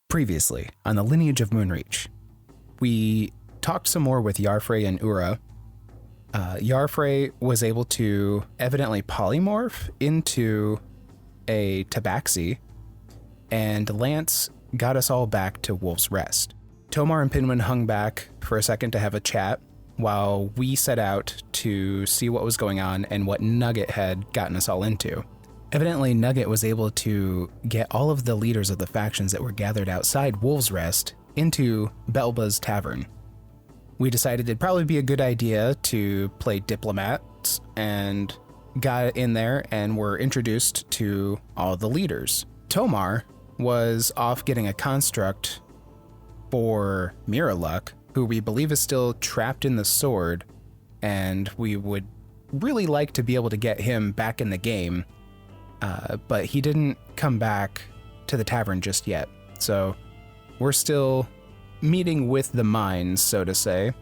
Previously, on the Lineage of Moonreach, we talked some more with Yarfrey and Ura. Yarfrey was able to evidently polymorph into a tabaxi, and Lance got us all back to Wolf's Rest. Tomar and Pinwin hung back for a second to have a chat while we set out to see what was going on and what Nugget had gotten us all into. Evidently, Nugget was able to get all of the leaders of the factions that were gathered outside Wolf's Rest into Belba's tavern. We decided it'd probably be a good idea to play diplomats and got in there and were introduced to all the leaders. Tomar was off getting a construct for Miraluk, who we believe is still trapped in the sword, and we would really like to be able to get him back in the game. But he didn't come back to the tavern just yet. So we're still meeting with the minds, so to say.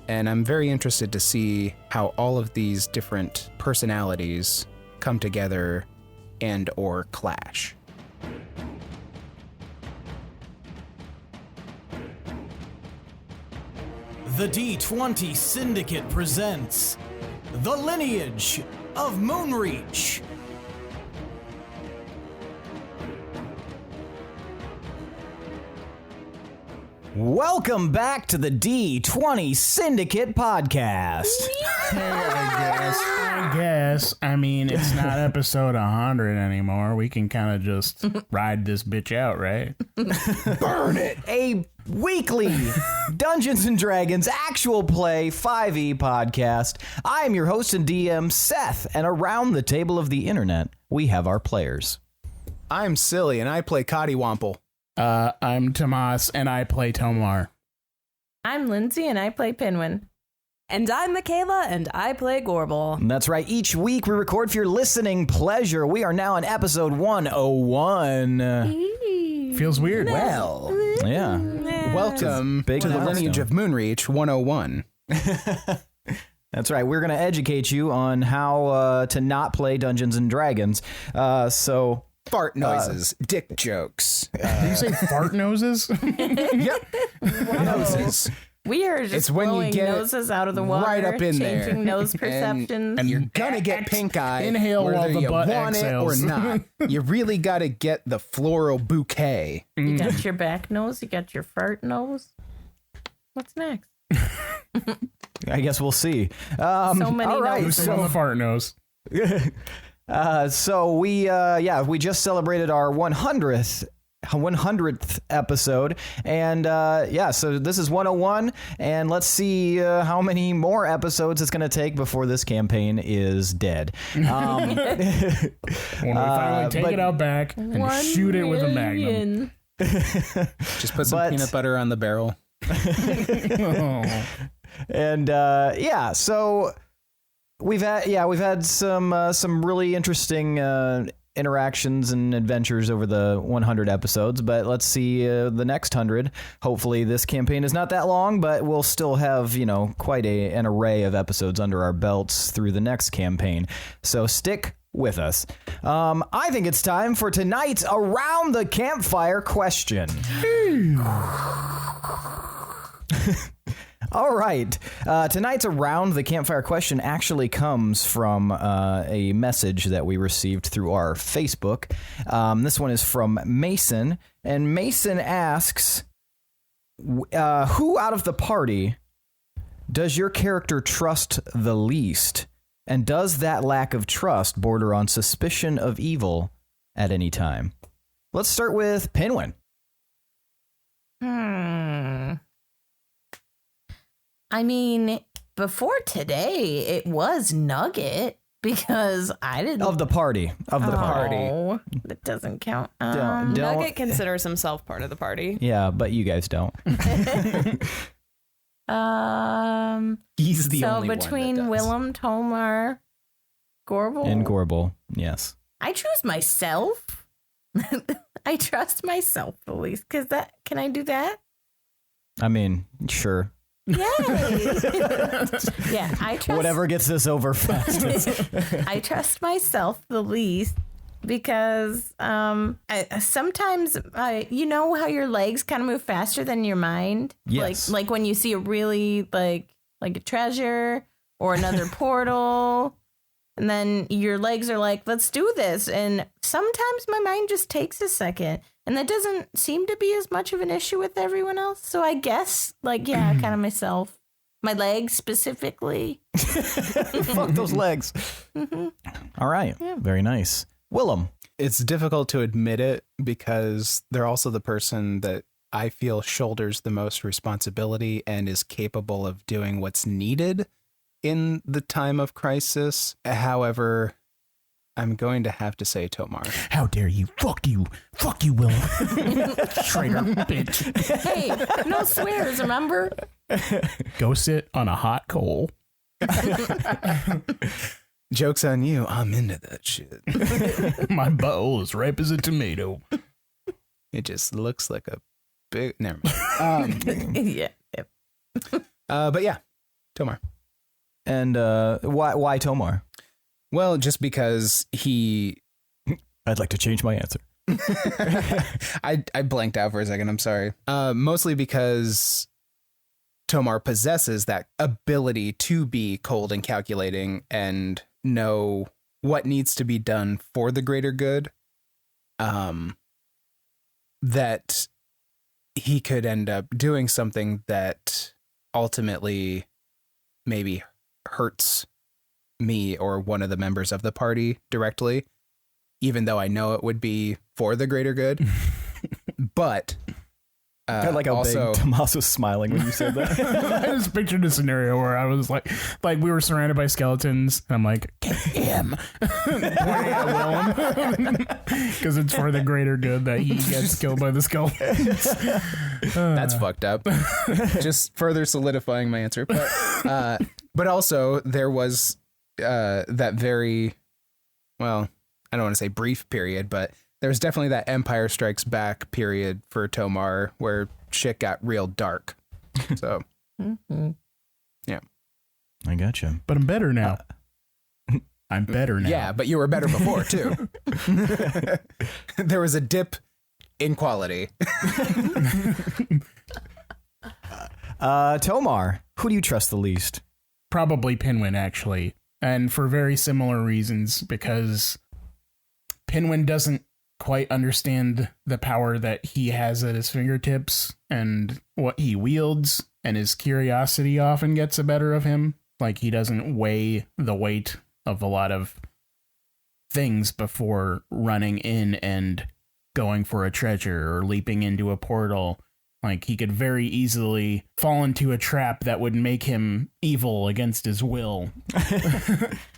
And I'm very interested to see how all of these different personalities come together and or clash. The D20 Syndicate presents The Lineage of Moonreach. Welcome back to the D20 Syndicate podcast. I guess. I mean, it's not episode 100 anymore. We can kind of just ride this bitch out, right? Burn it! A weekly Dungeons and Dragons actual play 5e podcast. I am your host and DM, Seth, and around the table of the internet, we have our players. I'm Silly, and I play Cottywomple. I'm Tomas, and I play Tomar. I'm Lindsey, and I play Pinwin. And I'm Michaela, and I play Gorbel. And that's right. Each week we record for your listening pleasure. We are now on episode 101. Feels weird. Well, yeah. Welcome to the Lineage of Moonreach 101. That's right. We're going to educate you on how to not play Dungeons and Dragons. Fart noises, dick jokes. Did you say fart noses? Yep. Noses. We are just It's when you blowing get noses out of the water, right up in there. changing nose perceptions. And you're gonna get pink eye. Inhale whether while the you butt want exhales. it or not. You really gotta get the floral bouquet. You got your back nose, you got your fart nose. What's next? I guess we'll see. So many all right, noses. On the fart nose. We just celebrated our 100th episode, and so this is 101, and let's see how many more episodes it's going to take before this campaign is dead. When we finally take it out back and shoot it with a magnum. Just put some peanut butter on the barrel. And so we've had some really interesting interactions and adventures over the 100 episodes, but let's see the next 100. Hopefully this campaign is not that long, but we'll still have, quite an array of episodes under our belts through the next campaign. So stick with us. I think it's time for tonight's Around the Campfire question. All right. Tonight's Around the Campfire question actually comes from a message that we received through our Facebook. This one is from Mason, and Mason asks, who out of the party does your character trust the least? And does that lack of trust border on suspicion of evil at any time? Let's start with Pinwin. I mean, before today, it was Nugget because I didn't. Of the party. Oh, that doesn't count. Don't- Nugget considers himself part of the party. Yeah, but you guys don't. He's the only so one that between does. Willem, Tomar, Gorbel, And Gorbel, yes. I choose myself. I trust myself the least because can I do that? I mean, sure. Yay! Yeah, I trust. Whatever gets this over fastest. I trust myself the least, because sometimes you know how your legs kind of move faster than your mind. Yes. Like when you see a really like a treasure or another portal, and then your legs are like, let's do this. And sometimes my mind just takes a second, and that doesn't seem to be as much of an issue with everyone else. So I guess kind of myself. My legs specifically. Fuck those legs. Mm-hmm. All right. Yeah. Very nice. Willem. It's difficult to admit it because they're also the person that I feel shoulders the most responsibility and is capable of doing what's needed in the time of crisis. However, I'm going to have to say Tomar. How dare you? Fuck you, Will. Traitor bitch. Hey, no swears, remember? Go sit on a hot coal. Joke's on you. I'm into that shit. My butthole is ripe as a tomato. It just looks like a big... Never mind. Yeah. But yeah, Tomar. And why Tomar? Well, just because he... I'd like to change my answer. I blanked out for a second. I'm sorry. Mostly because Tomar possesses that ability to be cold and calculating and know what needs to be done for the greater good. That he could end up doing something that ultimately maybe hurts me or one of the members of the party directly, even though I know it would be for the greater good. But I like how also, big Tomas was smiling when you said that. I just pictured a scenario where I was like we were surrounded by skeletons, and I'm like, get him, pointing at Willem, because it's for the greater good that he gets killed by the skeletons. That's fucked up. Just further solidifying my answer. But also there was that very, well, I don't want to say brief period, but there's definitely that Empire Strikes Back period for Tomar where shit got real dark. So, yeah. I gotcha. But I'm better now. I'm better now. Yeah, but you were better before, too. There was a dip in quality. Tomar, who do you trust the least? Probably Pinwin, actually. And for very similar reasons, because Pinwin doesn't quite understand the power that he has at his fingertips and what he wields, and his curiosity often gets the better of him. Like, he doesn't weigh the weight of a lot of things before running in and going for a treasure or leaping into a portal. Like, he could very easily fall into a trap that would make him evil against his will.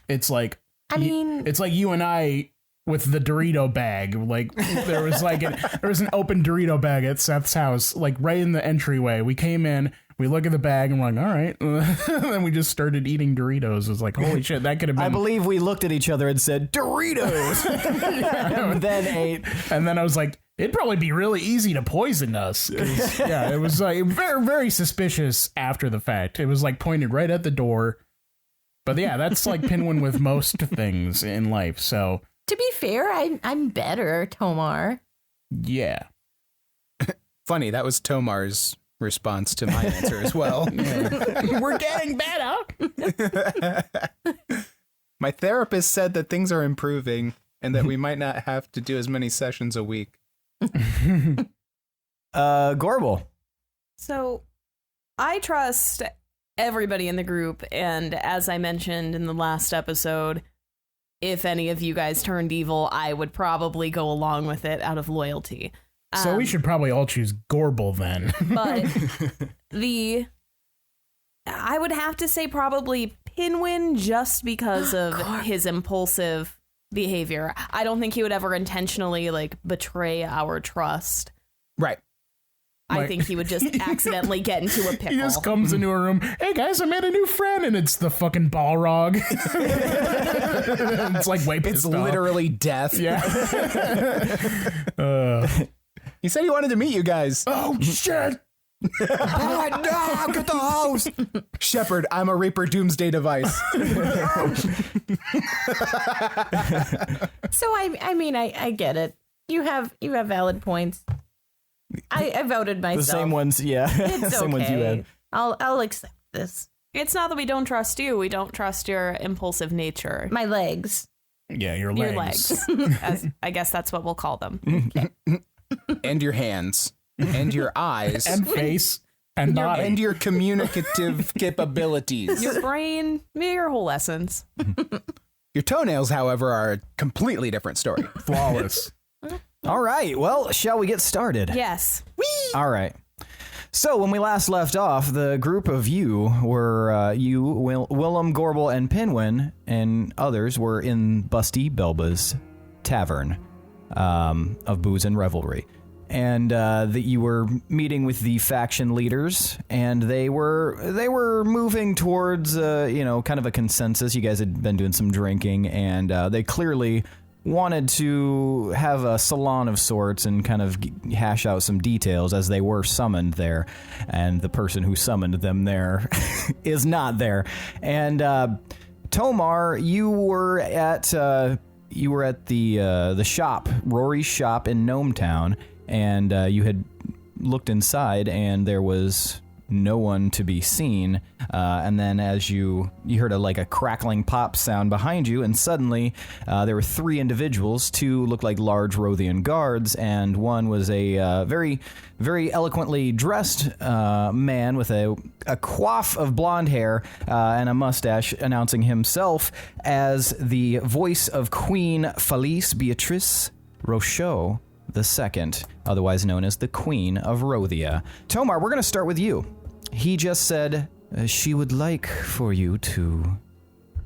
It's like, it's like you and I with the Dorito bag. Like, there was an open Dorito bag at Seth's house, like right in the entryway. We came in, we look at the bag, and we're like, all right. And then we just started eating Doritos. It was like, holy shit, that could have been. I believe we looked at each other and said, Doritos! And then ate. And then I was like, it'd probably be really easy to poison us. Yeah, it was like very, very suspicious after the fact. It was like pointed right at the door. But yeah, that's like Pinwin with most things in life. So to be fair, I'm better, Tomar. Yeah. Funny, that was Tomar's response to my answer as well. We're getting better. My therapist said that things are improving and that we might not have to do as many sessions a week. Gorbel. So I trust everybody in the group, and as I mentioned in the last episode, if any of you guys turned evil, I would probably go along with it out of loyalty. So we should probably all choose Gorbel then. But I would have to say probably Pinwin, just because of his impulsive behavior. I don't think he would ever intentionally betray our trust. Right. I think he would just accidentally get into a pickle. He just comes into a room. Hey guys, I made a new friend, and it's the fucking Balrog. It's like way pissed off. Literally death. Yeah. He said he wanted to meet you guys. Oh shit! No, get the house! Shepherd, I'm a Reaper Doomsday device. So I mean, I get it. You have valid points. I voted myself. The same ones, yeah. It's same ones you okay. had. I'll accept this. It's not that we don't trust you. We don't trust your impulsive nature. My legs. Yeah, your Your legs. legs. I guess that's what we'll call them. And your hands. And your eyes. And face. And body. And your communicative capabilities. Your brain, your whole essence. Your toenails, however, are a completely different story. Flawless. All right, well, shall we get started? Yes. All right. So when we last left off, the group of you were Willem, Gorbel, and Pinwin, and others were in Busty Belba's tavern of booze and revelry, and that you were meeting with the faction leaders, and they were moving towards kind of a consensus. You guys had been doing some drinking, and they clearly wanted to have a salon of sorts and kind of hash out some details as they were summoned there, and the person who summoned them there is not there. And Tomar, you were at the shop, Rory's shop in Gnometown, and you had looked inside, and there was no one to be seen. And then as you heard a crackling pop sound behind you, and suddenly there were three individuals. Two looked like large Rothian guards, and one was a very, very eloquently dressed man with a coif of blonde hair and a mustache, announcing himself as the voice of Queen Felice Beatrice Rochot II, otherwise known as the Queen of Rothia. Tomar, we're going to start with you. He just said she would like for you to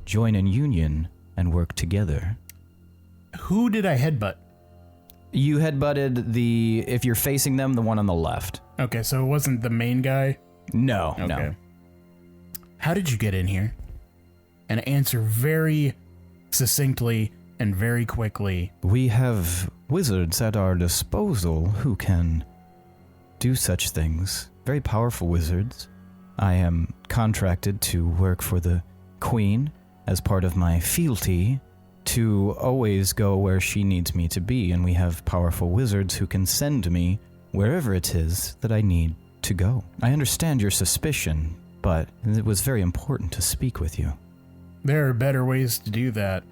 join in union and work together. Who did I headbutt? You headbutted if you're facing them, the one on the left. Okay, so it wasn't the main guy? No, Okay. no. How did you get in here? And answer very succinctly and very quickly. We have wizards at our disposal who can do such things. Very powerful wizards. I am contracted to work for the Queen as part of my fealty to always go where she needs me to be, and we have powerful wizards who can send me wherever it is that I need to go. I understand your suspicion, but it was very important to speak with you. There are better ways to do that.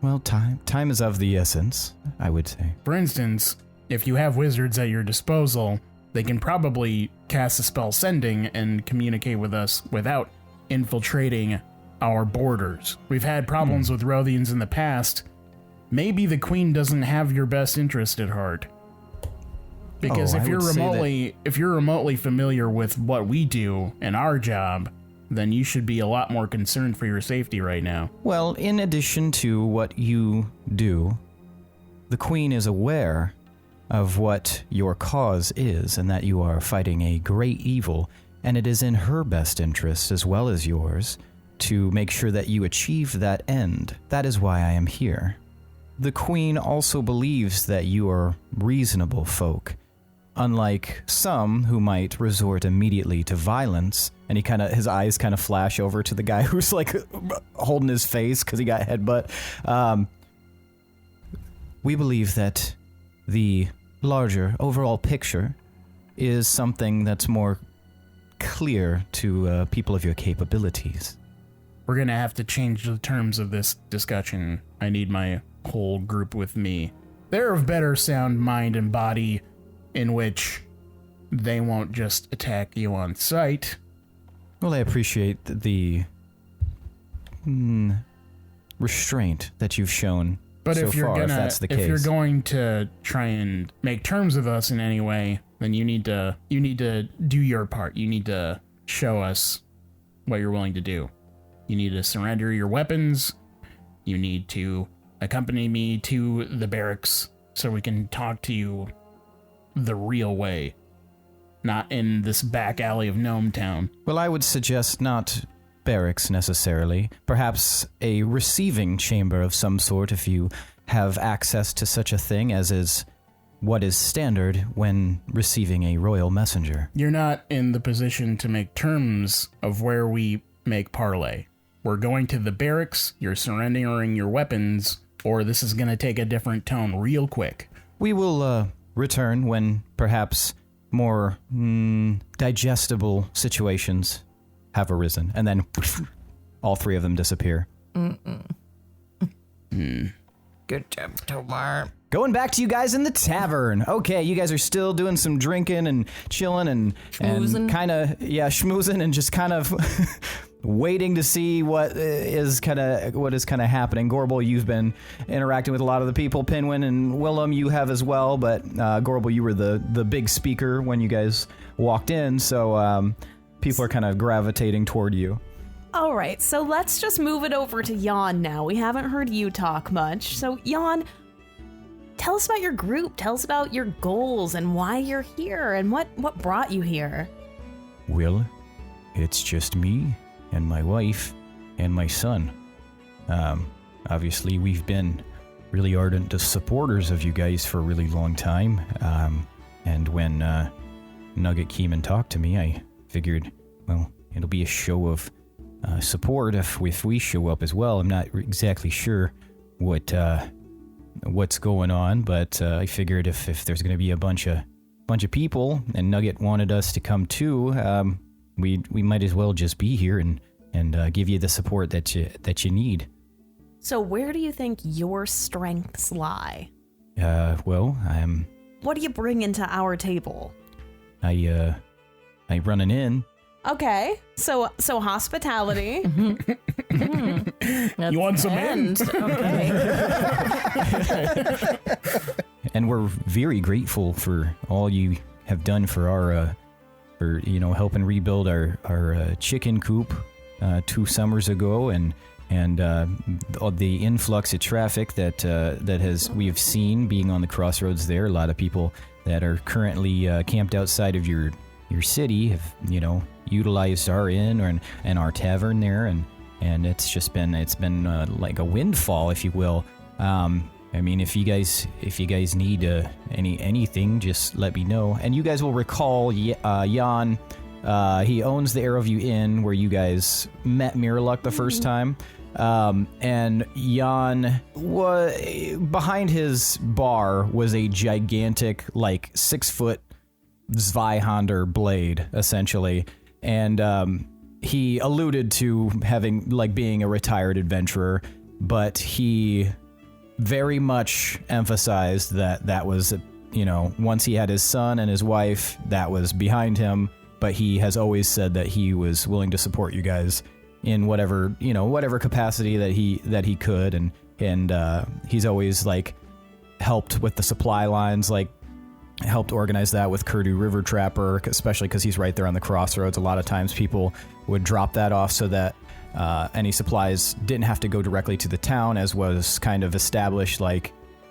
Well, time is of the essence, I would say. For instance, if you have wizards at your disposal, they can probably cast a spell sending and communicate with us without infiltrating our borders. We've had problems with Rothians in the past. Maybe the Queen doesn't have your best interest at heart. Because if you're remotely familiar with what we do and our job, then you should be a lot more concerned for your safety right now. Well, in addition to what you do, the Queen is aware of what your cause is, and that you are fighting a great evil, and it is in her best interest, as well as yours, to make sure that you achieve that end. That is why I am here. The Queen also believes that you are reasonable folk, unlike some who might resort immediately to violence, and his eyes kind of flash over to the guy who's holding his face because he got headbutt. We believe that the larger overall picture is something that's more clear to people of your capabilities. We're gonna have to change the terms of this discussion. I need my whole group with me. They're of better sound mind and body, in which they won't just attack you on sight. Well, I appreciate the restraint that you've shown. But so if you're far, gonna, if that's the if case. you're going to try and make terms with us in any way, then you need to do your part. You need to show us what you're willing to do. You need to surrender your weapons. You need to accompany me to the barracks so we can talk to you the real way, not in this back alley of Gnometown. Well, I would suggest not barracks necessarily. Perhaps a receiving chamber of some sort if you have access to such a thing as is what is standard when receiving a royal messenger. You're not in the position to make terms of where we make parley. We're going to the barracks, you're surrendering your weapons, or this is going to take a different tone real quick. We will return when perhaps more digestible situations have arisen. And then all three of them disappear. Good job, Tomas. Going back to you guys in the tavern. Okay, you guys are still doing some drinking and chilling and kind of, schmoozing and just kind of waiting to see what is kind of happening. Gorbel, you've been interacting with a lot of the people. Pinwin and Willem, you have as well. But Gorbel, you were the big speaker when you guys walked in, so people are kind of gravitating toward you. All right, so let's just move it over to Jan now. We haven't heard you talk much. So, Jan, tell us about your group. Tell us about your goals and why you're here and what brought you here. Well, it's just me and my wife and my son. Obviously, we've been really ardent supporters of you guys for a really long time. And when Nugget came and talked to me, I figured, well, it'll be a show of support if we show up as well. I'm not exactly sure what's going on, but I figured if there's going to be a bunch of people and Nugget wanted us to come too, we might as well just be here and give you the support that you need. So where do you think your strengths lie? Well, what do you bring into our table? I run an inn. Okay, so hospitality. You want some ends? Okay. And we're very grateful for all you have done for helping rebuild our chicken coop 2 summers ago, and the influx of traffic that we've seen being on the crossroads there. A lot of people that are currently camped outside of your city have utilized our inn and our tavern there, and it's been like a windfall, if you will. I mean, if you guys need anything, just let me know. And you guys will recall Jan. He owns the Arrowview Inn where you guys met Miraluk the first time. And Jan, behind his bar was a gigantic, 6-foot Zweihander blade, essentially. And he alluded to being a retired adventurer, but he very much emphasized that was, once he had his son and his wife, that was behind him. But he has always said that he was willing to support you guys in whatever capacity that he could, and he's always helped with the supply lines, helped organize that with Kurdu River Trapper, especially because he's right there on the crossroads. A lot of times people would drop that off so that any supplies didn't have to go directly to the town, as was kind of established,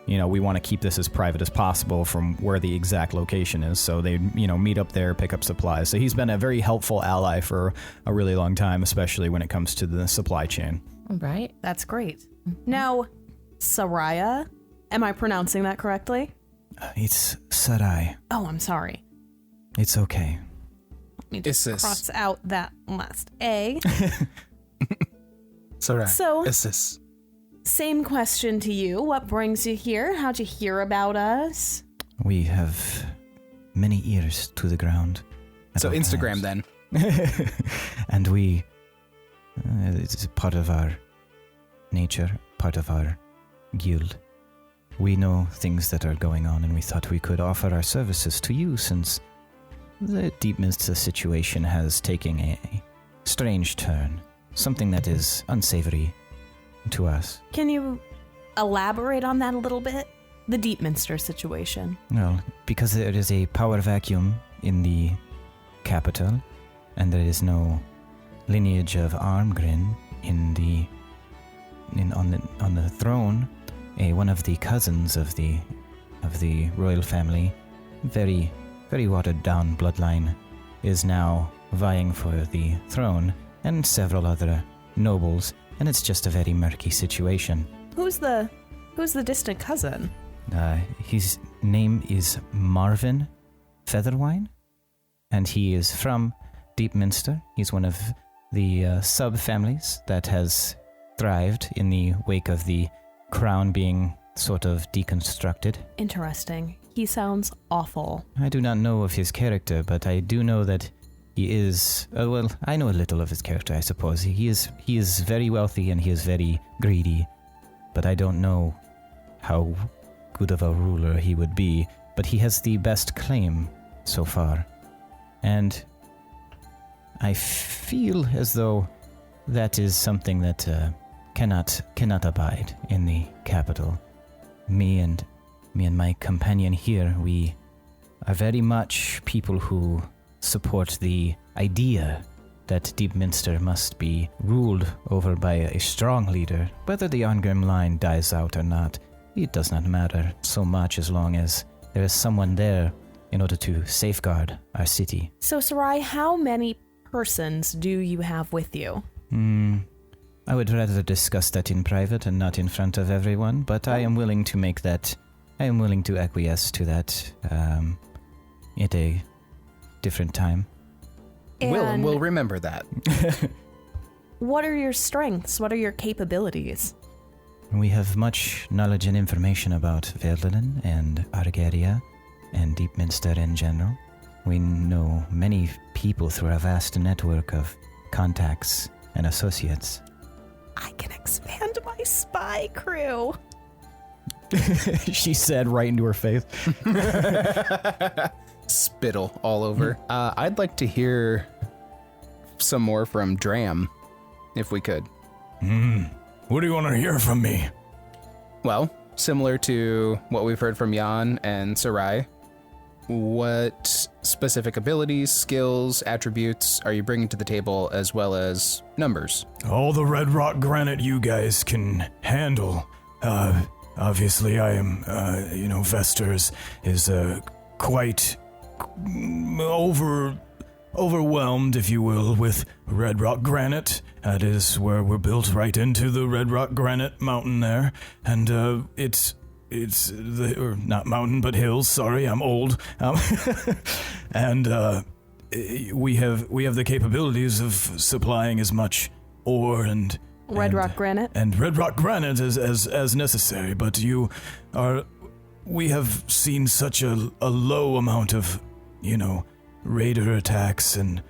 we want to keep this as private as possible from where the exact location is. So they, meet up there, pick up supplies. So he's been a very helpful ally for a really long time, especially when it comes to the supply chain. Right. That's great. Now, Saraya, am I pronouncing that correctly? It's Sarai. Oh, I'm sorry. It's okay. Let me just cross out that last A. Sarai. So, Isis. Same question to you. What brings you here? How'd you hear about us? We have many ears to the ground. So Instagram then. And it's part of our nature, part of our guild. We know things that are going on, and we thought we could offer our services to you since the Deepminster situation has taken a strange turn, something that is unsavory to us. Can you elaborate on that a little bit? The Deepminster situation. Well, because there is a power vacuum in the capital, and there is no lineage of Armgren on the throne. One of the cousins of the royal family, very, very watered down bloodline, is now vying for the throne, and several other nobles, and it's just a very murky situation. Who's the distant cousin? His name is Marvin Featherwine, and he is from Deepminster. He's one of the sub-families that has thrived in the wake of the crown being sort of deconstructed. Interesting. He sounds awful. I do not know of his character, but I do know that he is... well, I know a little of his character, I suppose. He is very wealthy and he is very greedy, but I don't know how good of a ruler he would be. But he has the best claim so far. And I feel as though that is something that cannot abide in the capital. Me and my companion here, we are very much people who support the idea that Deepminster must be ruled over by a strong leader. Whether the Ongrim line dies out or not, it does not matter so much as long as there is someone there in order to safeguard our city. So, Sarai, how many persons do you have with you? I would rather discuss that in private and not in front of everyone, but I am willing to make that... I am willing to acquiesce to that at a different time. And We'll remember that. what are your strengths? What are your capabilities? We have much knowledge and information about Verlin and Argaria and Deepminster in general. We know many people through a vast network of contacts and associates. I can expand my spy crew. She said right into her face. Spittle all over. I'd like to hear some more from Dram, if we could. What do you want to hear from me? Well, similar to what we've heard from Jan and Sarai, what specific abilities, skills, attributes are you bringing to the table, as well as numbers? All the red rock granite you guys can handle. Obviously, I am, Vesters is quite overwhelmed, if you will, with red rock granite. That is where we're built right into the red rock granite mountain there, and or not mountain, but hills. Sorry, I'm old. And we have the capabilities of supplying as much ore and Red rock granite as necessary. But we have seen such a low amount of, raider attacks and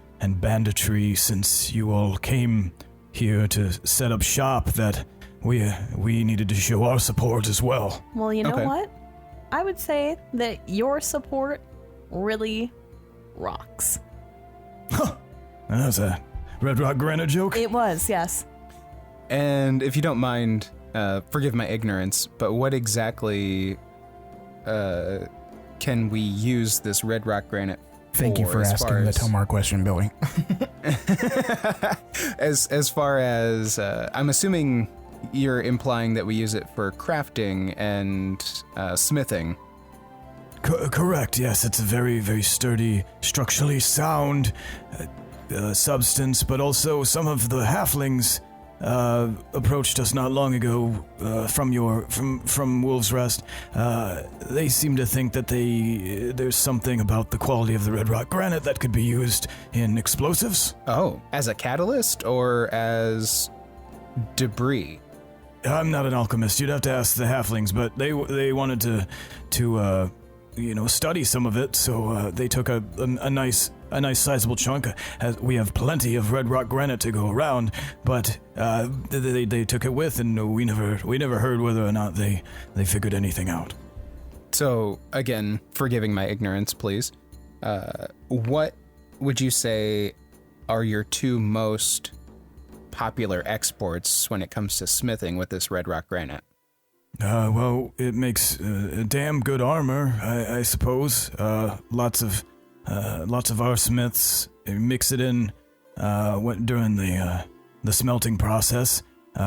banditry since you all came here to set up shop that we needed to show our support as well. Well, you know what? I would say that your support really rocks. Huh. That's a red rock granite joke? It was, yes. And if you don't mind, forgive my ignorance, but what exactly can we use this red rock granite for? Thank you for asking the Tomar question, Billy. as far as, I'm assuming you're implying that we use it for crafting and smithing. Correct, yes. It's a very, very sturdy, structurally sound substance, but also some of the halflings approached us not long ago from Wolf's Rest. They seem to think that there's something about the quality of the red rock granite that could be used in explosives. Oh, as a catalyst or as debris? I'm not an alchemist. You'd have to ask the halflings, but they wanted to study some of it, so they took a nice sizable chunk. We have plenty of red rock granite to go around, but they took it with, and we never heard whether or not they figured anything out. So again, forgiving my ignorance, please. What would you say are your two most popular exports when it comes to smithing with this red rock granite? Well, it makes damn good armor, I suppose. Lots of our smiths mix it in during the smelting process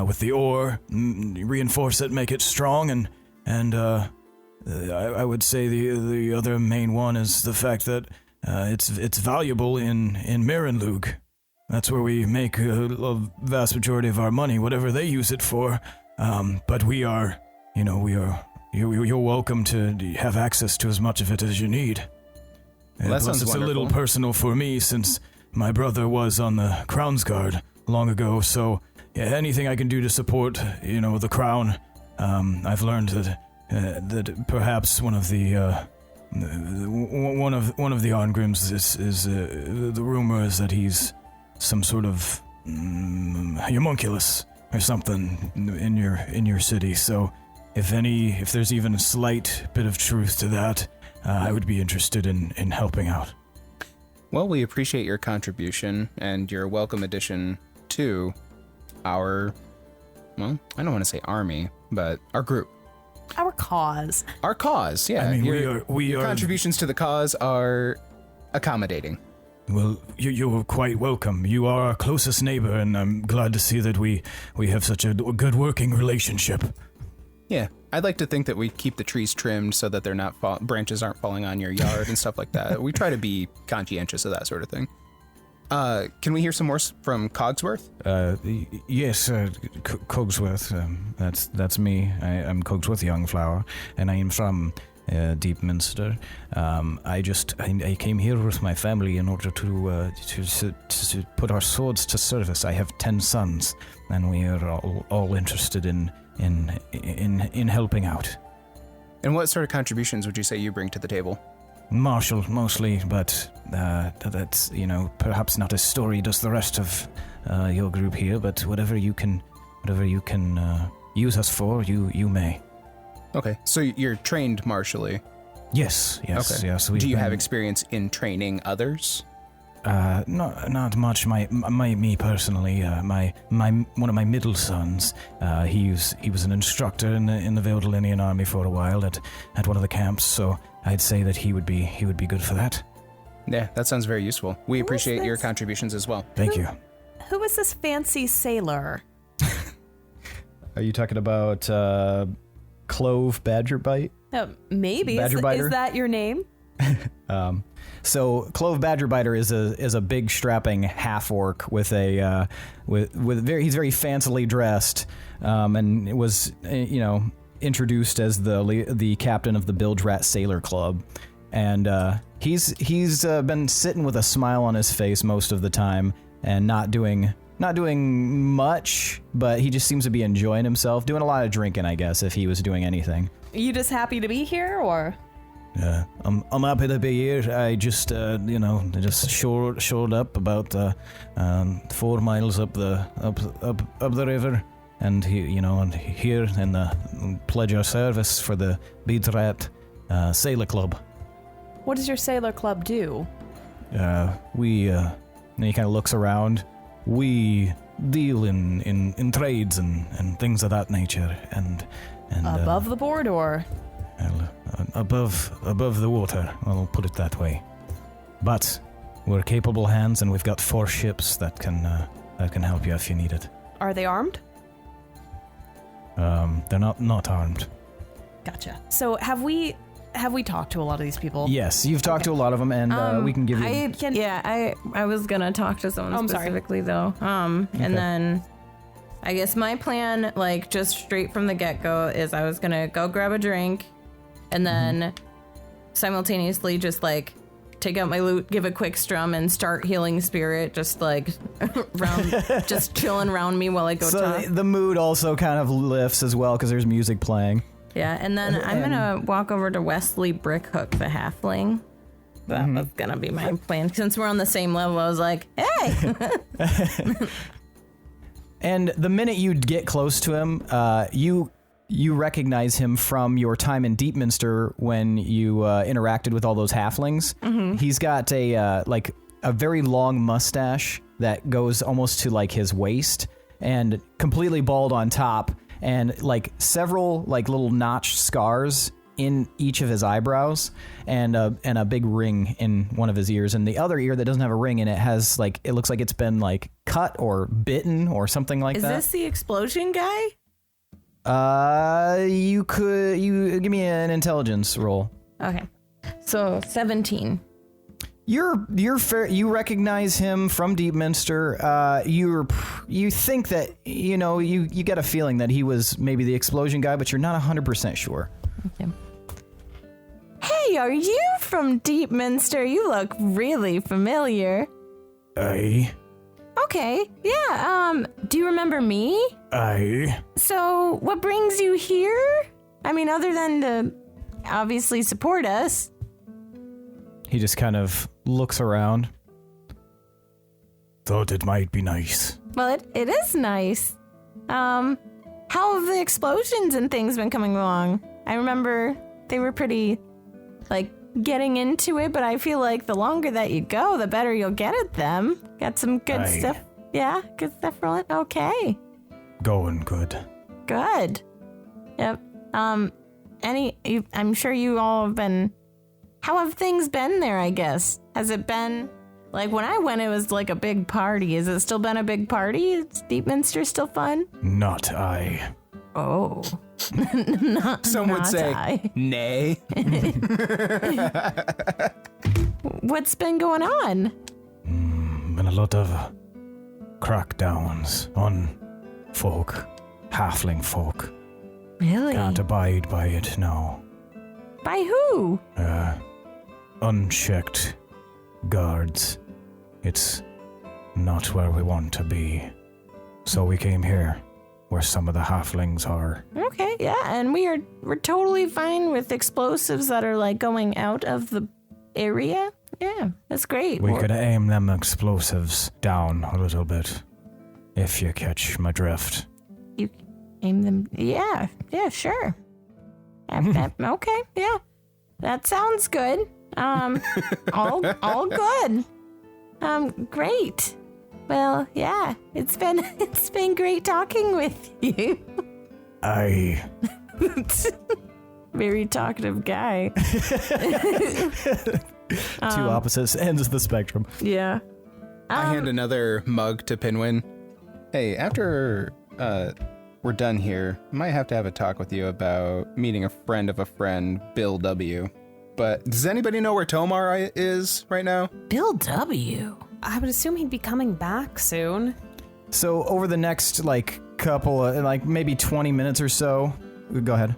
with the ore, reinforce it, make it strong, and I would say the other main one is the fact that it's valuable in Mirenlug. That's where we make a vast majority of our money, whatever they use it for. But we are you're welcome to have access to as much of it as you need. Well, that plus, sounds it's a little wonderful. personal for me since my brother was on the Crown's Guard long ago. So anything I can do to support, the Crown. I've learned that perhaps one of the Arngrims is the rumor is that he's some sort of homunculus or something in your city. So if there's even a slight bit of truth to that, I would be interested in helping out. Well, we appreciate your contribution and your welcome addition to our, well, I don't want to say army, but our group. Our cause. Our cause, yeah. I mean, your contributions to the cause are accommodating. Well, you're quite welcome. You are our closest neighbor, and I'm glad to see that we have such a good working relationship. Yeah, I'd like to think that we keep the trees trimmed so that they're not branches aren't falling on your yard and stuff like that. We try to be conscientious of that sort of thing. Can we hear some more from Cogsworth? Yes, Cogsworth. That's me. I'm Cogsworth Youngflower, and I am from Deepminster. I came here with my family in order to put our swords to service. I have 10 sons, and we are all interested in helping out. And what sort of contributions would you say you bring to the table? Martial, mostly, but that's, perhaps not as storied as the rest of your group here, but whatever you can use us for, you may. Okay, so you're trained martially. Yes. Okay. Yes. Do you have experience in training others? Not much. Me personally. One of my middle sons. He was an instructor in the Veldalinian army for a while at one of the camps. So I'd say that he would be good for that. Yeah, that sounds very useful. We appreciate your this? contributions as well. Thank you. Who is this fancy sailor? Are you talking about Clove Badgerbite? Maybe. Badgerbiter? Is that your name? So Clove Badgerbiter is a big strapping half-orc with a he's very fancily dressed, and was introduced as the captain of the Bilge Rat Sailor Club, and he's been sitting with a smile on his face most of the time and not doing much, but he just seems to be enjoying himself, doing a lot of drinking, I guess, if he was doing anything. You just happy to be here, or? I'm happy to be here. I just just showed up about 4 miles up the river, and here and pledge our service for the Bilge Rat Sailor Club. What does your sailor club do? And he kind of looks around. We deal in trades and things of that nature, and Above the board, or? Above the water, I'll put it that way. But we're capable hands, and we've got 4 ships that can help you if you need it. Are they armed? They're not armed. Gotcha. So have we talked to a lot of these people? Yes, you've talked to a lot of them, and we can give you. I was gonna talk to someone specifically though. And then I guess my plan, like just straight from the get-go, is I was gonna go grab a drink, and then simultaneously just like take out my loot, give a quick strum, and start healing spirit, just like just chilling around me while I go talk. So the mood also kind of lifts as well because there's music playing. Yeah, and then I'm gonna walk over to Wesley Brickhook, the halfling. That was gonna be my plan. Since we're on the same level, I was like, hey! And the minute you get close to him, you recognize him from your time in Deepminster when you interacted with all those halflings. He's got a very long mustache that goes almost to like his waist, and completely bald on top, and like several like little notched scars in each of his eyebrows, and a big ring in one of his ears, and the other ear that doesn't have a ring in it has like, it looks like it's been like cut or bitten or something like that. Is this the explosion guy? You give me an intelligence roll. Okay, so 17. You're fair. You recognize him from Deepminster. You think that you get a feeling that he was maybe the explosion guy, but you're not 100% sure. Okay. Hey, are you from Deepminster? You look really familiar. Aye. Okay, yeah, do you remember me? Aye. So, what brings you here? I mean, other than to obviously support us. He just kind of looks around. Thought it might be nice. Well, it is nice. How have the explosions and things been coming along? I remember they were pretty, like, getting into it, but I feel like the longer that you go, the better you'll get at them. Got some good Aye. stuff. Yeah, good stuff rolling. Okay, Going good. good. Yep. I'm sure you all have been. How have things been there? I guess has it been like when I went? It was like a big party. Has it still been a big party? Is Deepminster still fun? Not I. Oh, Some would not say, I. nay. What's been going on? Been a lot of crackdowns on folk. Halfling folk. Really? Can't abide by it now. By who? Unchecked guards. It's not where we want to be. So we came here, where some of the halflings are. Okay, yeah, and we're totally fine with explosives that are like going out of the area. Yeah, that's great. We could aim them explosives down a little bit, if you catch my drift. You aim them. Yeah, sure. Okay, yeah, that sounds good. All good. Great. Well, yeah, it's been great talking with you. Aye. Very talkative guy. Two opposite ends of the spectrum. Yeah. I hand another mug to Pinwin. Hey, after we're done here, I might have to have a talk with you about meeting a friend of a friend, Bill W. But does anybody know where Tomar is right now? Bill W. I would assume he'd be coming back soon. So over the next couple of maybe 20 minutes or so, go ahead.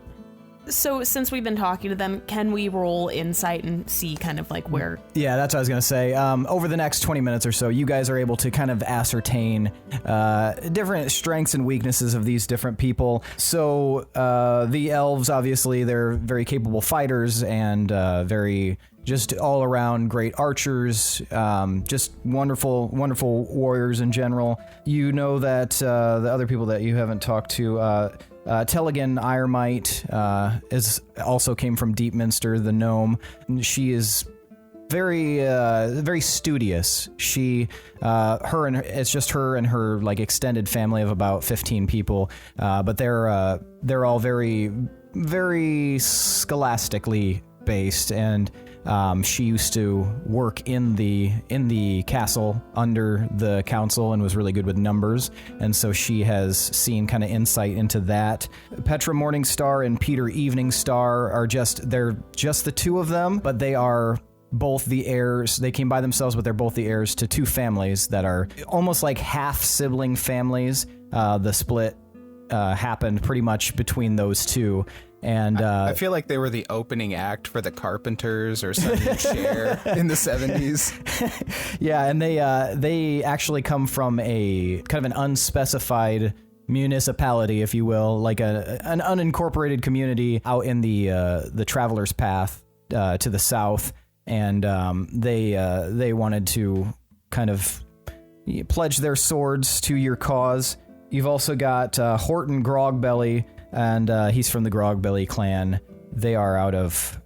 So since we've been talking to them, can we roll insight and see kind of like where? Yeah, that's what I was going to say. Over the next 20 minutes or so, you guys are able to kind of ascertain different strengths and weaknesses of these different people. So the elves, obviously, they're very capable fighters and very just all around great archers, just wonderful warriors in general. You know that the other people that you haven't talked to, Teligan Iremite also came from Deepminster, the gnome. She is very studious. It's just her and her extended family of about 15 people, but they're all very, very scholastically based, and she used to work in the castle under the council and was really good with numbers, and so she has seen kind of insight into that. Petra Morningstar and Peter Eveningstar are just the two of them, but they are both the heirs. They came by themselves, but they're both the heirs to two families that are almost like half sibling families. The split happened pretty much between those two. And I feel like they were the opening act for the Carpenters or Sonny and Cher in the 70s. Yeah, and they actually come from a kind of an unspecified municipality, if you will, like an unincorporated community out in the Traveler's Path to the south, and they wanted to kind of pledge their swords to your cause. You've also got Horton Grogbelly, and he's from the Grogbelly clan. They are out of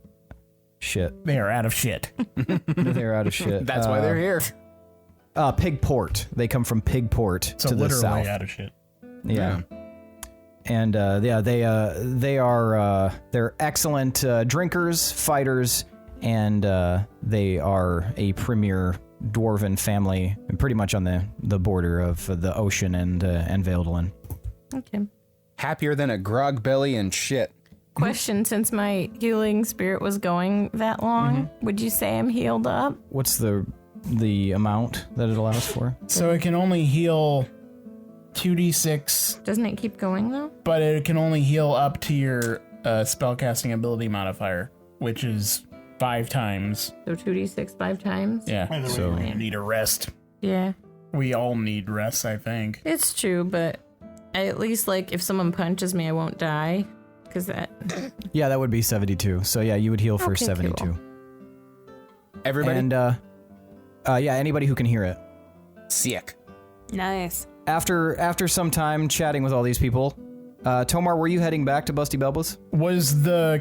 shit. They are out of shit. They're out of shit. That's why they're here. Pigport. They come from Pigport So to the south. literally out of shit. Yeah. And they're excellent drinkers, fighters, and they are a premier dwarven family, pretty much on the border of the ocean and Veldlin. Okay. Happier than a grog belly and shit. Question, since my healing spirit was going that long, would you say I'm healed up? What's the amount that it allows for? So it can only heal 2d6, Doesn't it keep going though? but it can only heal up to your spellcasting ability modifier, which is 5 times. So 2d6 5 times? Yeah. So we need a rest. Yeah. We all need rest, I think. It's true, but I at least, like, if someone punches me, I won't die. Because that... Yeah, that would be 72. So yeah, you would heal for Okay, 72. cool. Everybody? And yeah, anybody who can hear it. Sick. Nice. After some time chatting with all these people, Tomar, were you heading back to Busty Belbas? Was the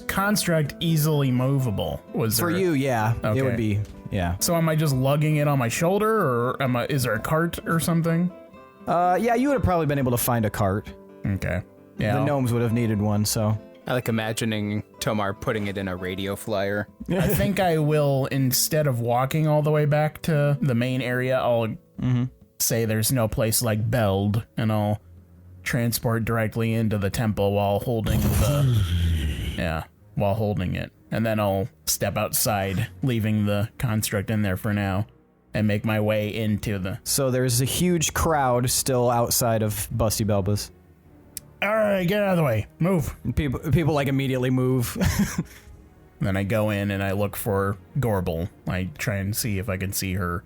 construct easily movable? Was For there... you, yeah. Okay. It would be, yeah. So am I just lugging it on my shoulder, or is there a cart or something? Yeah, you would have probably been able to find a cart. Okay. Yeah. The gnomes would have needed one, so. I like imagining Tomar putting it in a radio flyer. I think I will, instead of walking all the way back to the main area, I'll say there's no place like Beld, and I'll transport directly into the temple while holding while holding it. And then I'll step outside, leaving the construct in there for now, and make my way into the... So there's a huge crowd still outside of Busty Belbas. All right, get out of the way. Move. People like immediately move. Then I go in and I look for Gorbel. I try and see if I can see her.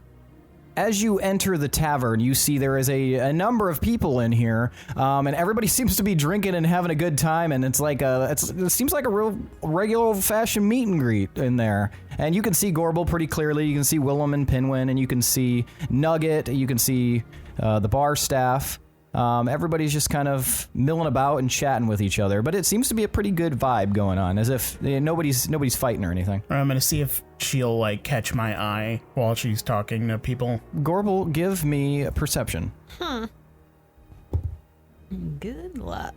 As you enter the tavern, you see there is a number of people in here, and everybody seems to be drinking and having a good time, and it's like it seems like a real regular old-fashioned meet and greet in there. And you can see Gorbel pretty clearly. You can see Willem and Pinwin, and you can see Nugget. You can see the bar staff. Everybody's just kind of milling about and chatting with each other, but it seems to be a pretty good vibe going on, as if nobody's fighting or anything. I'm gonna see if she'll like catch my eye while she's talking to people. Gorbel, give me a perception. Good luck.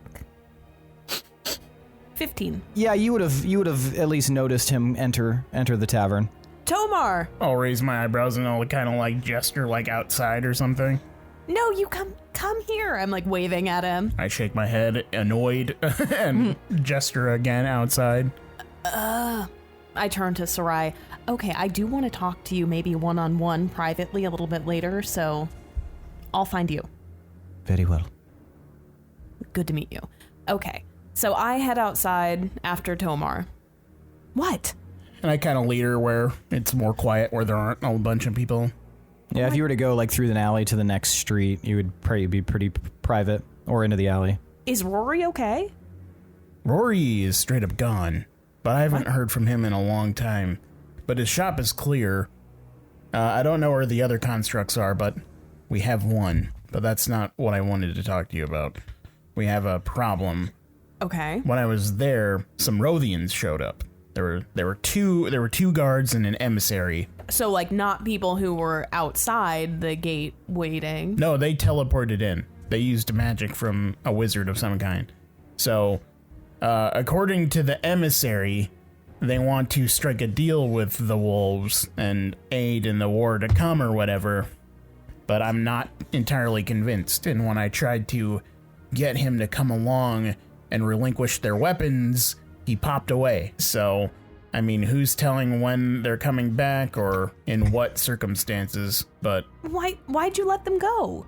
15. Yeah, you would have at least noticed him enter the tavern. Tomar! I'll raise my eyebrows and I'll kind of like gesture like outside or something. No, you come here. I'm like waving at him. I shake my head, annoyed, and gesture again outside. I turn to Sarai. Okay, I do want to talk to you maybe one-on-one privately a little bit later, so I'll find you. Very well. Good to meet you. Okay, so I head outside after Tomar. What? And I kind of lead her where it's more quiet, where there aren't a whole bunch of people. Yeah, if you were to go like through an alley to the next street, you would probably be pretty private, or into the alley. Is Rory okay? Rory is straight up gone, but I haven't heard from him in a long time. But his shop is clear. I don't know where the other constructs are, but we have one. But that's not what I wanted to talk to you about. We have a problem. Okay. When I was there, some Rothians showed up. There were two guards and an emissary. So, like, not people who were outside the gate waiting. No, they teleported in. They used magic from a wizard of some kind. So, according to the emissary, they want to strike a deal with the wolves and aid in the war to come or whatever. But I'm not entirely convinced. And when I tried to get him to come along and relinquish their weapons, he popped away. So... I mean, who's telling when they're coming back or in what circumstances, but... Why'd you let them go?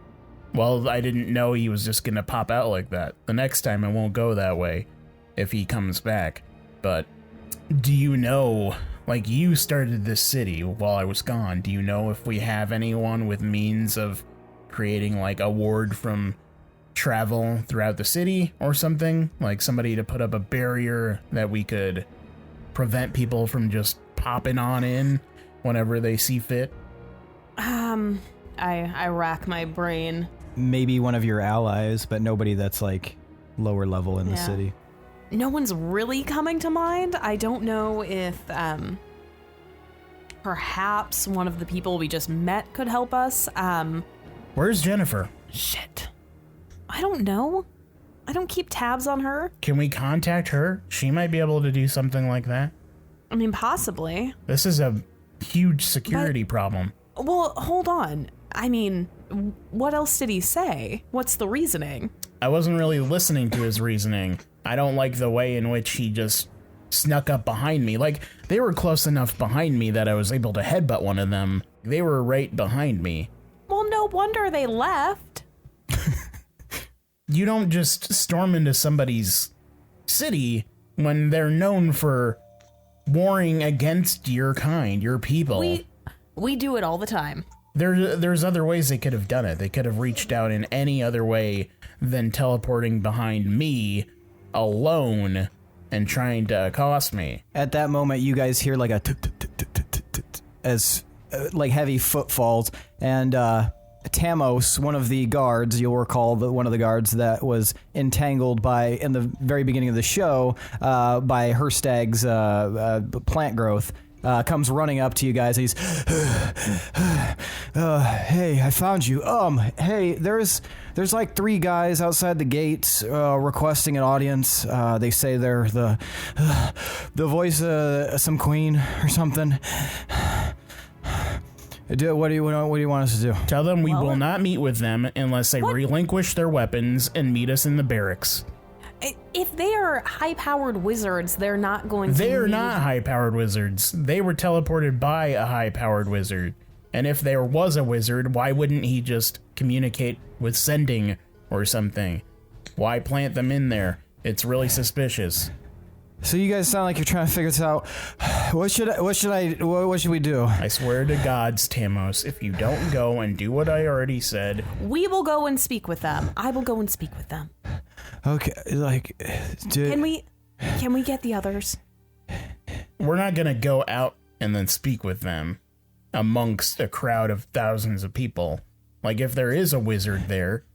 Well, I didn't know he was just gonna pop out like that. The next time it won't go that way if he comes back. But do you know, like you started this city while I was gone, do you know if we have anyone with means of creating like a ward from travel throughout the city or something? Like somebody to put up a barrier that we could... prevent people from just popping on in whenever they see fit? I rack my brain. Maybe one of your allies, but nobody that's like lower level in the city. No one's really coming to mind. I don't know if perhaps one of the people we just met could help us. Where's Jennifer? Shit. I don't know. I don't keep tabs on her. Can we contact her? She might be able to do something like that. I mean, possibly. This is a huge security problem. Well, hold on. I mean, what else did he say? What's the reasoning? I wasn't really listening to his reasoning. I don't like the way in which he just snuck up behind me. Like, they were close enough behind me that I was able to headbutt one of them. They were right behind me. Well, no wonder they left. You don't just storm into somebody's city when they're known for warring against your kind, your people. We do it all the time. There's other ways they could have done it. They could have reached out in any other way than teleporting behind me alone and trying to accost me. At that moment, you guys hear like a as like heavy footfalls, and Tamos, one of the guards, you'll recall that one of the guards that was entangled in the very beginning of the show by Herstag's plant growth, comes running up to you guys. He's, hey, I found you. Hey, there's like 3 guys outside the gates requesting an audience. They say they're the voice of some queen or something. What do you want us to do? Tell them we will not meet with them unless they relinquish their weapons and meet us in the barracks. If they are high-powered wizards, they're not going to... They're not high-powered wizards. They were teleported by a high-powered wizard. And if there was a wizard, why wouldn't he just communicate with sending or something? Why plant them in there? It's really suspicious. So you guys sound like you're trying to figure this out. What should we do? I swear to gods, Tamos, if you don't go and do what I already said... We will go and speak with them. I will go and speak with them. Okay, like... Can we get the others? We're not gonna go out and then speak with them amongst a crowd of thousands of people. Like, if there is a wizard there,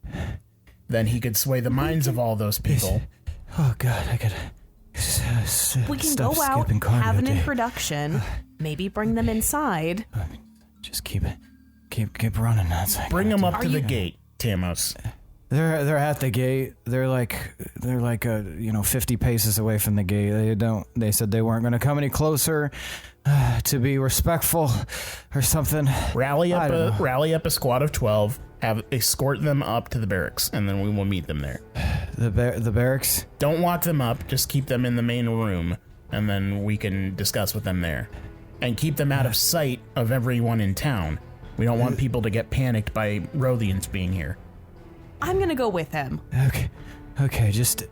then he could sway the minds of all those people. Oh, God, I gotta... We can go out, have an introduction, maybe bring them inside. Just keep running. Bring them up to the gate, Tamos. They're at the gate. They're like 50 paces away from the gate. They said they weren't going to come any closer to be respectful or something. Rally up a squad of 12. Escort them up to the barracks, and then we will meet them there. The barracks? Don't lock them up. Just keep them in the main room, and then we can discuss with them there. And keep them out of sight of everyone in town. We don't want people to get panicked by Rothians being here. I'm gonna go with him. Okay, just...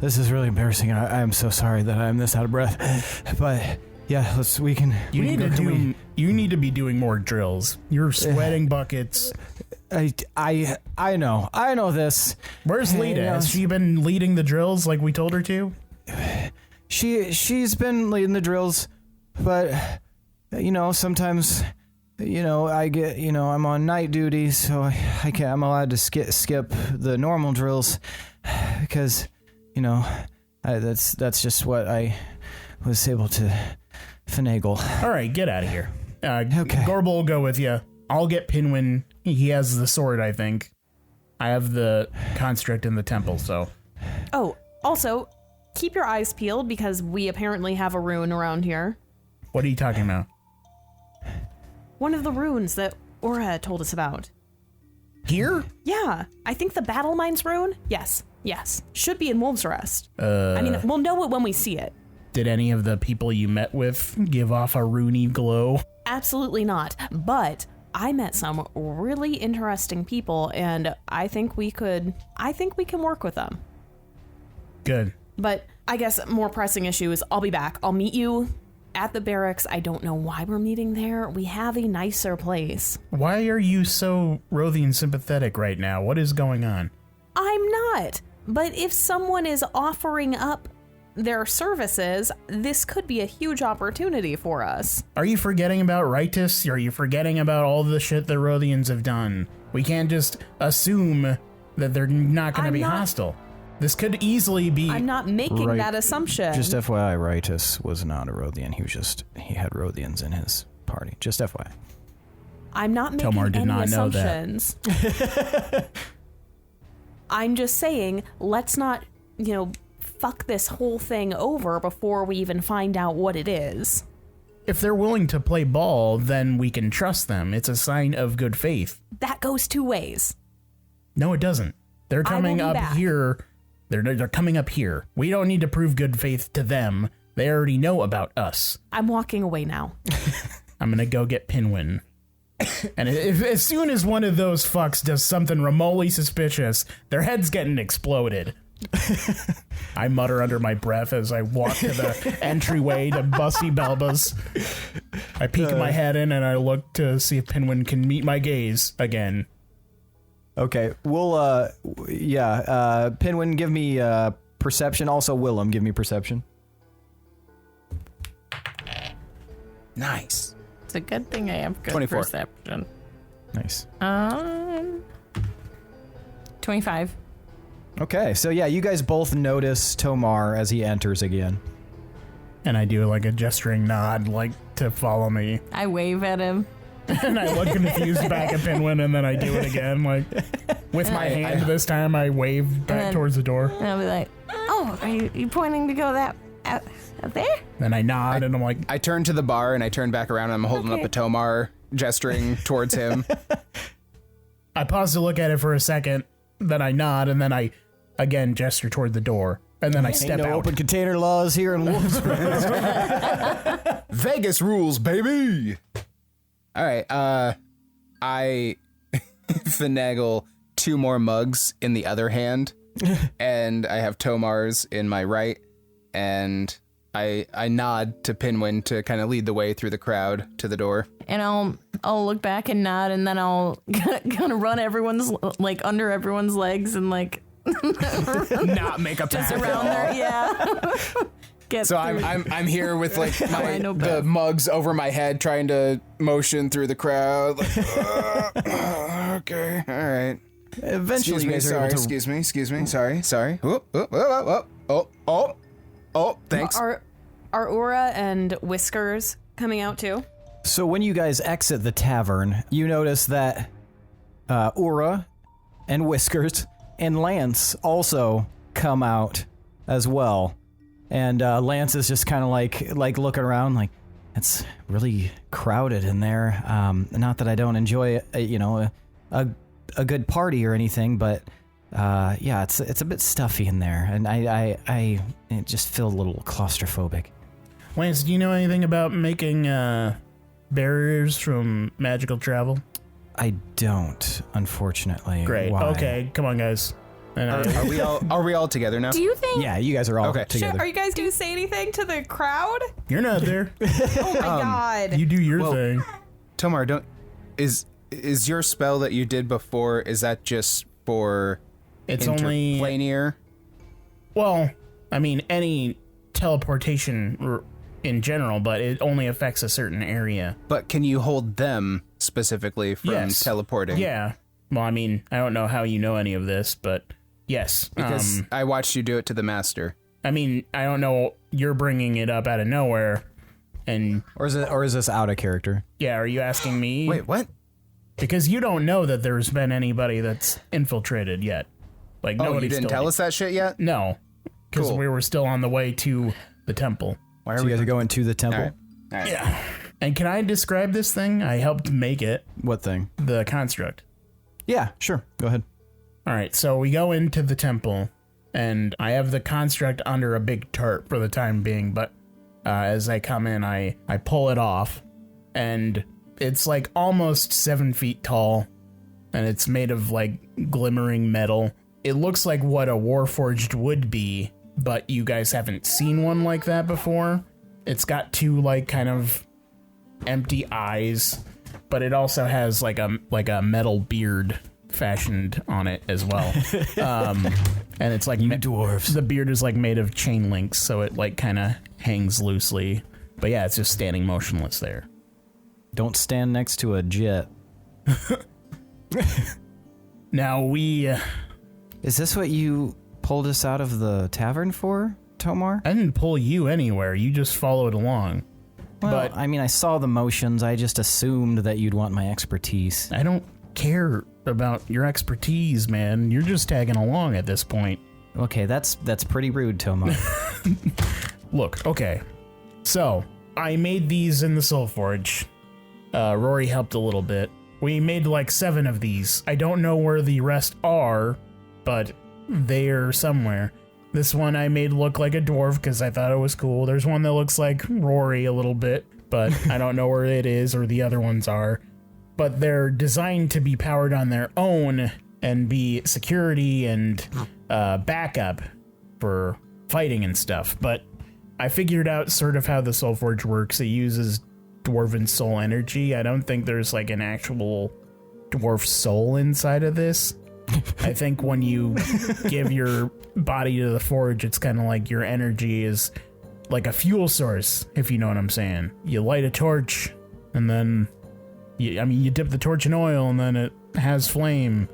this is really embarrassing, and I am so sorry that I'm this out of breath. But... yeah, You need to be doing more drills. You're sweating buckets. I know this. Where's Lita? Has she been leading the drills like we told her to? She's been leading the drills, but sometimes I get I'm on night duty, so I'm allowed to skip the normal drills because that's just what I was able to finagle. All right, get out of here. Okay. Gorbel will go with you. I'll get Pinwin. He has the sword, I think. I have the construct in the temple, so... Oh, also, keep your eyes peeled because we apparently have a rune around here. What are you talking about? One of the runes that Aura told us about. Here? Yeah, I think the Battle Mines rune? Yes. Should be in Wolf's Rest. We'll know it when we see it. Did any of the people you met with give off a runey glow? Absolutely not. But I met some really interesting people, and I think we can work with them. Good. But I guess a more pressing issue is I'll be back. I'll meet you at the barracks. I don't know why we're meeting there. We have a nicer place. Why are you so Rothian sympathetic right now? What is going on? I'm not. But if someone is offering up their services, this could be a huge opportunity for us. Are you forgetting about Ritus? Are you forgetting about all the shit the Rothians have done? We can't just assume that they're not going to be hostile. This could easily be... I'm not making that assumption. Just FYI, Ritus was not a Rothian. He had Rothians in his party. Just FYI. I'm not making Tomar did any not assumptions. Know that. I'm just saying, let's not, fuck this whole thing over before we even find out what it is. If they're willing to play ball, then we can trust them. It's a sign of good faith. That goes 2 ways. No, it doesn't. They're coming up here. They're coming up here. We don't need to prove good faith to them. They already know about us. I'm walking away now. I'm gonna go get Pinwin. And as soon as one of those fucks does something remotely suspicious, their head's getting exploded. I mutter under my breath as I walk to the entryway to Busty Belbas. I peek my head in and I look to see if Pinwin can meet my gaze again. Okay, we'll, Pinwin, give me perception. Also, Willem, give me perception. Nice. It's a good thing I have good 24. perception. Nice. 25. Okay, so yeah, you guys both notice Tomar as he enters again. And I do like a gesturing nod, like to follow me. I wave at him. And I look confused back at Pinwin, and then I do it again, like with my hand. This time I wave back towards the door. And I'll be like, oh, are you pointing to go that out there? Then I nod, and I'm like... I turn to the bar, and I turn back around, and I'm holding up a Tomar, gesturing towards him. I pause to look at it for a second, then I nod, and then I again gesture toward the door, and then I step Ain't no out. open container laws here in Wolfsburg. Vegas rules, baby! All right, I finagle 2 more mugs in the other hand, and I have Tomar's in my right, and I nod to Pinwin to kind of lead the way through the crowd to the door. And I'll look back and nod, and then I'll kind of run everyone's, like, under everyone's legs and, like... Not make a just path around at all. there, yeah. Get So through. I'm here with like I know the best. mugs over my head, trying to motion through the crowd. Like, okay, all right. Eventually, you guys are able to... Excuse me. Sorry. Oh, thanks. Are Ura and Whiskers coming out too? So when you guys exit the tavern, you notice that Ura and Whiskers and Lance also come out as well. And Lance is just kind of like looking around, like, it's really crowded in there. Not that I don't enjoy, a good party or anything, but yeah, it's a bit stuffy in there, and I just feel a little claustrophobic. Lance, do you know anything about making barriers from magical travel? I don't, unfortunately. Great. Why? Okay, come on, guys. And Are we all together now? Do you think? Yeah, you guys are all Okay. together. Are you guys gonna say anything to the crowd? you're not there. Oh my god! You do your thing. Tomar, is your spell that you did before? Is that just for It's only interplanar? well, I mean any teleportation in general, but it only affects a certain area. But can you hold them specifically from Yes. teleporting? Yeah. Well, I mean, I don't know how you know any of this, but yes. Because I watched you do it to the master. I mean, I don't know. You're bringing it up out of nowhere, and Or is this out of character? yeah, are you asking me? Wait, what? Because you don't know that there's been anybody that's infiltrated yet. Like Oh, nobody you didn't still tell us that shit yet? No, because Cool. we were still on the way to the temple. Why So you guys are going to the temple? All right. Yeah. And can I describe this thing? I helped make it, What thing? the construct. Yeah, sure. Go ahead. All right, so we go into the temple, and I have the construct under a big tarp for the time being, but as I come in, I pull it off, and it's like almost 7 feet tall, and it's made of like glimmering metal. It looks like what a Warforged would be, but you guys haven't seen one like that before. It's got 2 like kind of empty eyes, but it also has like a metal beard fashioned on it as well. And it's like dwarves. The beard is like made of chain links, so it like kind of hangs loosely. But yeah, it's just standing motionless there. Don't stand next to a jet. Now we Is this what you pulled us out of the tavern for, Tomar? I didn't pull you anywhere. You just followed along. Well, but I mean, I saw the motions. I just assumed that you'd want my expertise. I don't care about your expertise, man. You're just tagging along at this point. Okay, that's pretty rude, Tomar. Look, okay. So, I made these in the Soul Forge. Rory helped a little bit. We made like 7 of these. I don't know where the rest are, but they're somewhere. This one I made look like a dwarf because I thought it was cool. There's one that looks like Rory a little bit, but I don't know where it is or the other ones are. But they're designed to be powered on their own and be security and backup for fighting and stuff. But I figured out sort of how the Soulforge works. It uses dwarven soul energy. I don't think there's like an actual dwarf soul inside of this. I think when you give your body to the forge, it's kind of like your energy is like a fuel source, if you know what I'm saying. You light a torch, and then you dip the torch in oil, and then it has flame.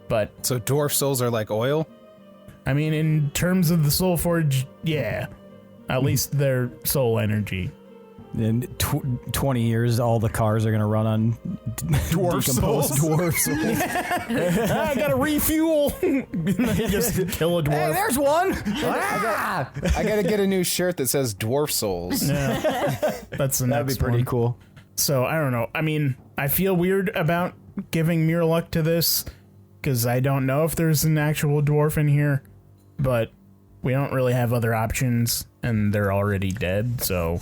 But So dwarf souls are like oil? I mean, in terms of the soul forge, yeah, at least they're soul energy. In 20 years, all the cars are going to run on Dwarf decomposed souls. dwarf souls. I gotta refuel. You just kill a dwarf. Hey, there's one! I gotta get a new shirt that says dwarf souls. Yeah, that's the That'd be next pretty one. cool. So I don't know. I mean, I feel weird about giving Mirror Luck to this because I don't know if there's an actual dwarf in here, but we don't really have other options, and they're already dead. So.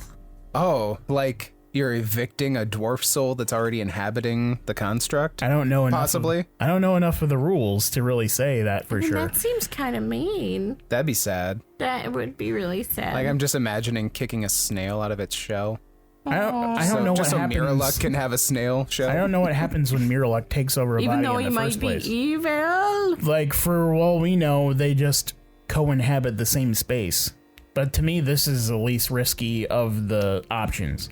Oh, like you're evicting a dwarf soul that's already inhabiting the construct? I don't know enough. Possibly. I don't know enough of the rules to really say that for sure. That seems kind of mean. That'd be sad. That would be really sad. Like, I'm just imagining kicking a snail out of its shell. I don't know just what so Mirror Luck happens. can have a snail shell. I don't know what happens when Mirror Luck takes over a Even body though in he the might first be place. evil. Like, for all we know, they just co-inhabit the same space. But to me, this is the least risky of the options.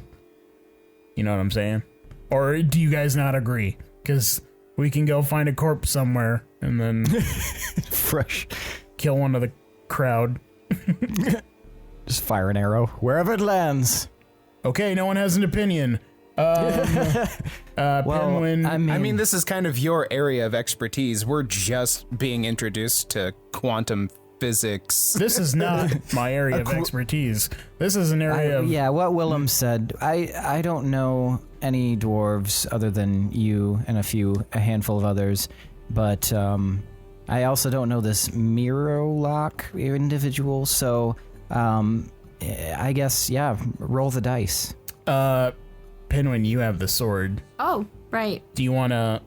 You know what I'm saying? Or do you guys not agree? Because we can go find a corpse somewhere and then Fresh. kill one of the crowd. Just fire an arrow wherever it lands. Okay, no one has an opinion. Pinwin. I mean, this is kind of your area of expertise. We're just being introduced to quantum physics. This is not my area of expertise. This is an area of... Yeah, what Willem said. I don't know any dwarves other than you and a handful of others, but I also don't know this Mirror Lock individual, so I guess, yeah, roll the dice. Pinwin, you have the sword. Oh, right. Do you want to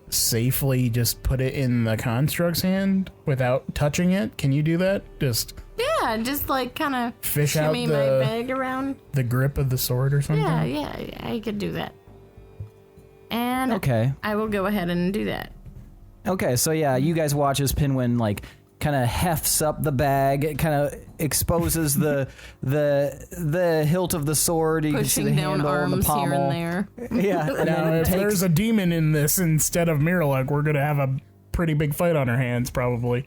safely just put it in the construct's hand without touching it? Can you do that? Just Yeah, just like kind of fish out shimmy my bag around. the grip of the sword or something? Yeah, I could do that. And Okay. I will go ahead and do that. Okay, so yeah, you guys watch as Pinwin like kind of hefts up the bag, it kind of exposes the hilt of the sword. You can see the Pushing down handle and the arms here pommel. and there. Yeah, and Now, then if there's a demon in this instead of Mirrorluck, we're going to have a pretty big fight on our hands, probably.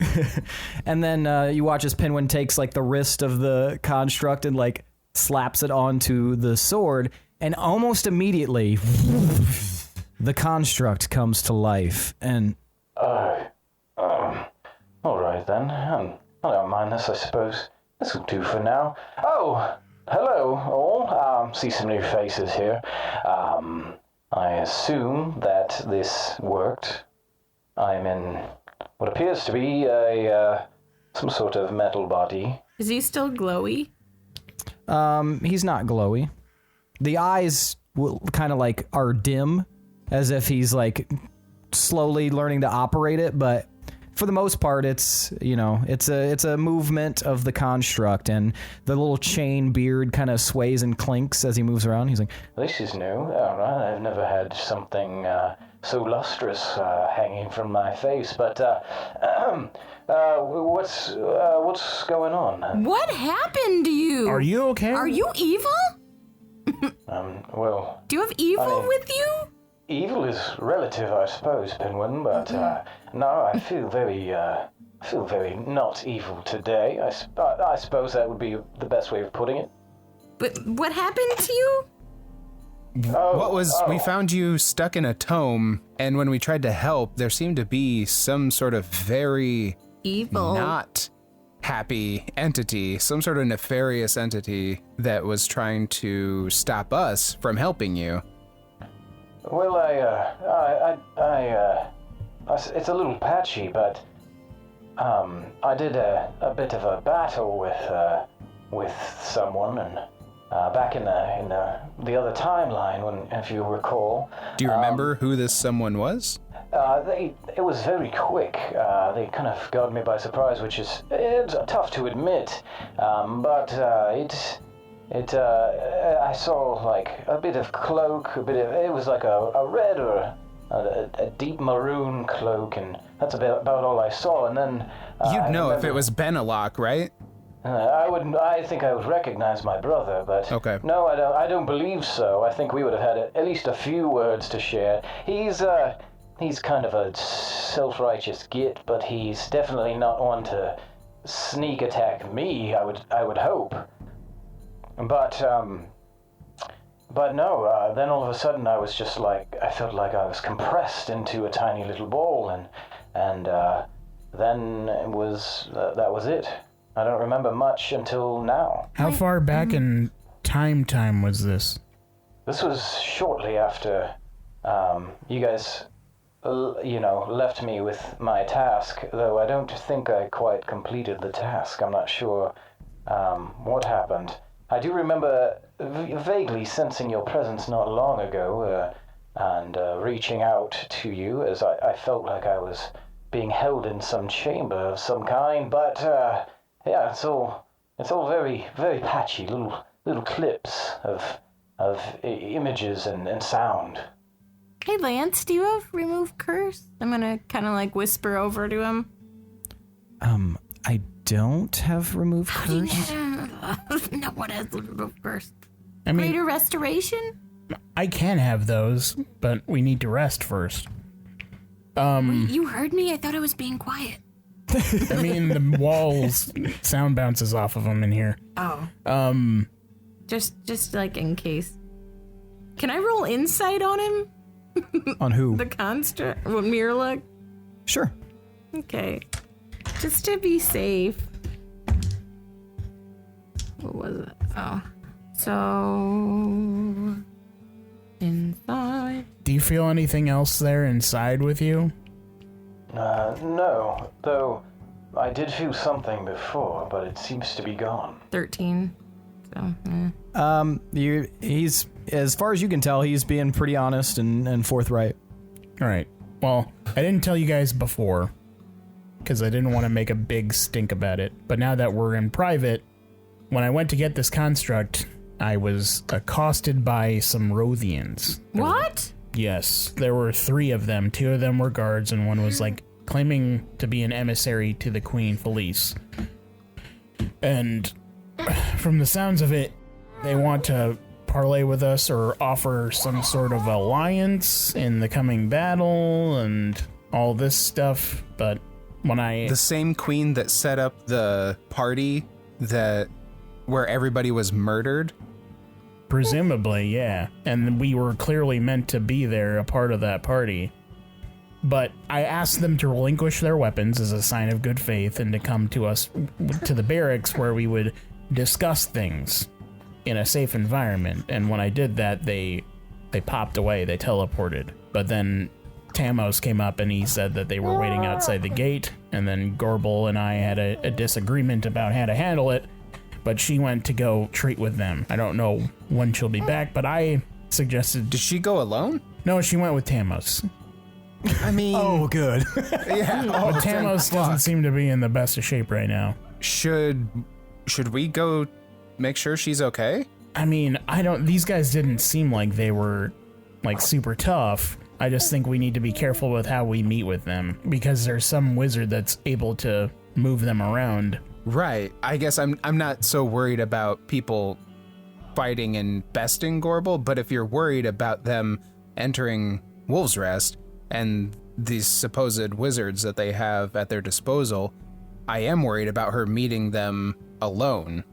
and then you watch as Pinwin takes like the wrist of the construct and like slaps it onto the sword, and almost immediately the construct comes to life. And all right then. I don't mind this, I suppose. This will do for now. Oh, hello all. See some new faces here. I assume that this worked. I'm in what appears to be some sort of metal body. Is he still glowy? he's not glowy. The eyes will kind of like are dim, as if he's like slowly learning to operate it, but for the most part, it's, you know, it's a movement of the construct, and the little chain beard kind of sways and clinks as he moves around. He's like, This is new. All right, I've never had something so lustrous hanging from my face. But what's going on? What happened to you? Are you okay? Are you evil? Well, Do you have evil with you? evil is relative, I suppose, Pinwin. But no, I feel very not evil today. I suppose that would be the best way of putting it. But what happened to you? We found you stuck in a tome, and when we tried to help, there seemed to be some sort of very Evil. not happy entity, some sort of nefarious entity that was trying to stop us from helping you. Well, it's a little patchy, but I did a bit of a battle with someone, and back in the other timeline, when, if you recall. Do you remember who this someone was? It was very quick. They kind of got me by surprise, which is it's tough to admit. But I saw like a bit of cloak, it was like a red or a deep maroon cloak, and that's about all I saw. And then You'd know if it was Benelok, right? I think I would recognize my brother, but okay. No, I don't believe so. I think we would have had at least a few words to share. He's kind of a self-righteous git, but he's definitely not one to sneak attack me. I would hope. But no. Then all of a sudden, I felt like I was compressed into a tiny little ball, and then that was it. I don't remember much until now. How far back in time was this? This was shortly after you guys, left me with my task, though I don't think I quite completed the task. I'm not sure what happened. I do remember vaguely sensing your presence not long ago and reaching out to you as I felt like I was being held in some chamber of some kind, but... yeah, it's all very, very patchy, little clips of images and sound. Hey, Lance, do you have remove curse? I'm gonna kind of like whisper over to him. I don't have remove curse. No one has remove curse. I mean, Greater restoration? I can have those, but we need to rest first. Wait, you heard me? I thought I was being quiet. I mean, the walls, sound bounces off of them in here. Oh. Just like in case. Can I roll insight on him? On who? The construct? What, Mirla? Sure. Okay. Just to be safe. What was it? Oh. So... inside. Do you feel anything else there inside with you? No, though I did feel something before, but it seems to be gone. 13. So, He's, as far as you can tell, he's being pretty honest and forthright. All right. Well, I didn't tell you guys before because I didn't want to make a big stink about it. But now that we're in private, when I went to get this construct, I was accosted by some Rothians. what? Yes, there were 3 of them. 2 of them were guards, and one was like claiming to be an emissary to the Queen Felice. And from the sounds of it, they want to parlay with us or offer some sort of alliance in the coming battle and all this stuff. But when The same queen that set up the party where everybody was murdered? Presumably, yeah. And we were clearly meant to be there, a part of that party. But I asked them to relinquish their weapons as a sign of good faith and to come to us, to the barracks where we would discuss things in a safe environment. And when I did that, they popped away, they teleported. But then Tomas came up and he said that they were waiting outside the gate. And then Gorbel and I had a disagreement about how to handle it. But she went to go treat with them. I don't know when she'll be back, but I suggested... Did she go alone? No, she went with Tomas. I mean... Oh, good. yeah. But Tomas doesn't seem to be in the best of shape right now. Should we go make sure she's okay? I mean, these guys didn't seem like they were, like, super tough. I just think we need to be careful with how we meet with them, because there's some wizard that's able to move them around. Right. I guess I'm not so worried about people fighting and besting Gorbel, but if you're worried about them entering Wolf's Rest and these supposed wizards that they have at their disposal, I am worried about her meeting them alone.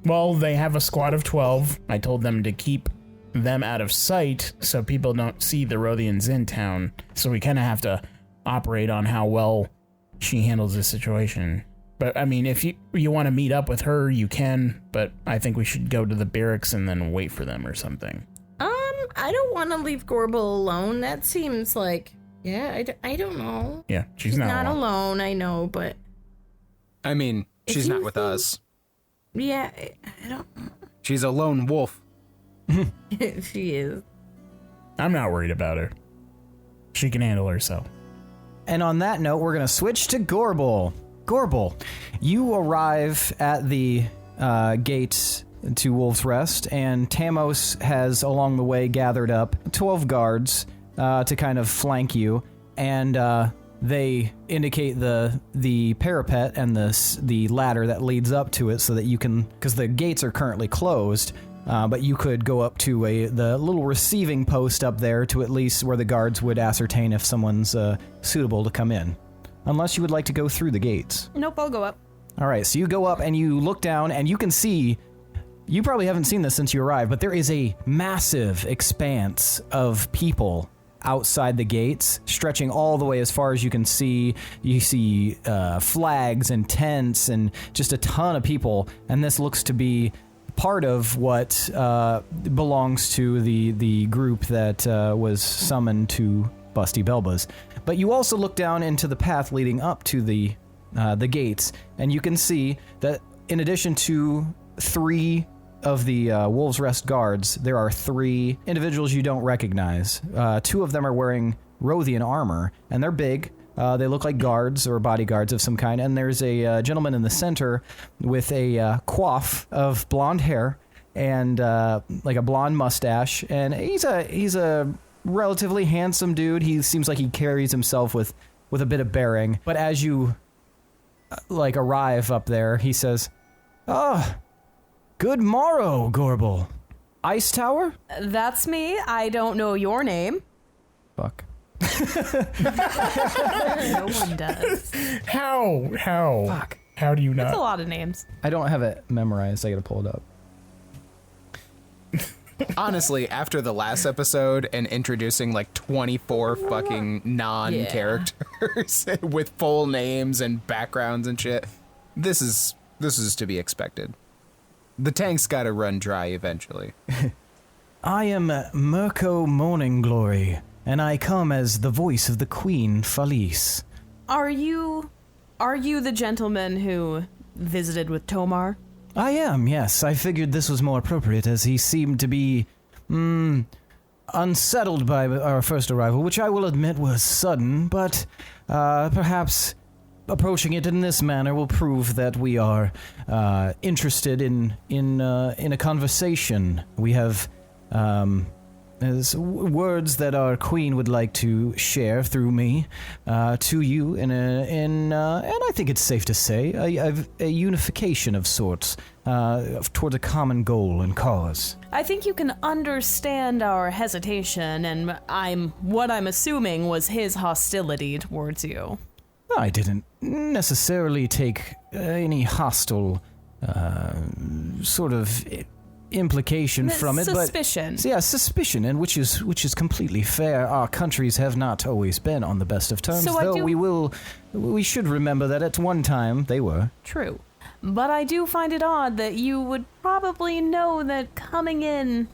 Well, they have a squad of 12. I told them to keep them out of sight so people don't see the Rothians in town. So we kind of have to operate on how well she handles the situation. But, I mean, if you want to meet up with her, you can, but I think we should go to the barracks and then wait for them or something. I don't want to leave Gorbel alone. That seems like, yeah, I don't know. Yeah, she's not alone, I know, but... I mean, she's not with us. Yeah, I don't know. She's a lone wolf. She is. I'm not worried about her. she can handle herself. And on that note, we're going to switch to Gorbel. Gorbel, you arrive at the gates to Wolf's Rest, and Tomas has along the way gathered up 12 guards to kind of flank you, and they indicate the parapet and the ladder that leads up to it so that you can, because the gates are currently closed, but you could go up to the little receiving post up there to at least where the guards would ascertain if someone's suitable to come in. Unless you would like to go through the gates. Nope, I'll go up. All right, so you go up and you look down and you can see, you probably haven't seen this since you arrived, but there is a massive expanse of people outside the gates, stretching all the way as far as you can see. You see flags and tents and just a ton of people, and this looks to be part of what belongs to the group that was summoned to Busty Belbas. But you also look down into the path leading up to the gates, and you can see that in addition to 3 of the Wolves' Rest guards, there are 3 individuals you don't recognize. 2 of them are wearing Rothian armor, and they're big. They look like guards or bodyguards of some kind, and there's a gentleman in the center with a coif of blonde hair and like a blonde mustache, and he's a relatively handsome dude. He seems like he carries himself with a bit of bearing. But as you arrive up there, he says, good morrow, Gorbel. Icetower? That's me. I don't know your name. Fuck. No one does. How? Fuck. How do you That's a not? lot of names. I don't have it memorized. I gotta pull it up. Honestly, after the last episode and introducing like 24 fucking non-characters with full names and backgrounds and shit, this is to be expected. The tank's gotta run dry eventually. I am Mirko Morningglory, and I come as the voice of the Queen Felice. Are you the gentleman who visited with Tomar? I am, yes. I figured this was more appropriate as he seemed to be, unsettled by our first arrival, which I will admit was sudden, but perhaps approaching it in this manner will prove that we are interested in a conversation. We have words that our queen would like to share through me to you and I think it's safe to say a unification of sorts toward a common goal and cause. I think you can understand our hesitation, and what I'm assuming was his hostility towards you. I didn't necessarily take any hostile sort of implication from it, suspicion. But suspicion, and which is completely fair. Our countries have not always been on the best of terms, So though we should remember that at one time they were. True. But I do find it odd that you would probably know that coming in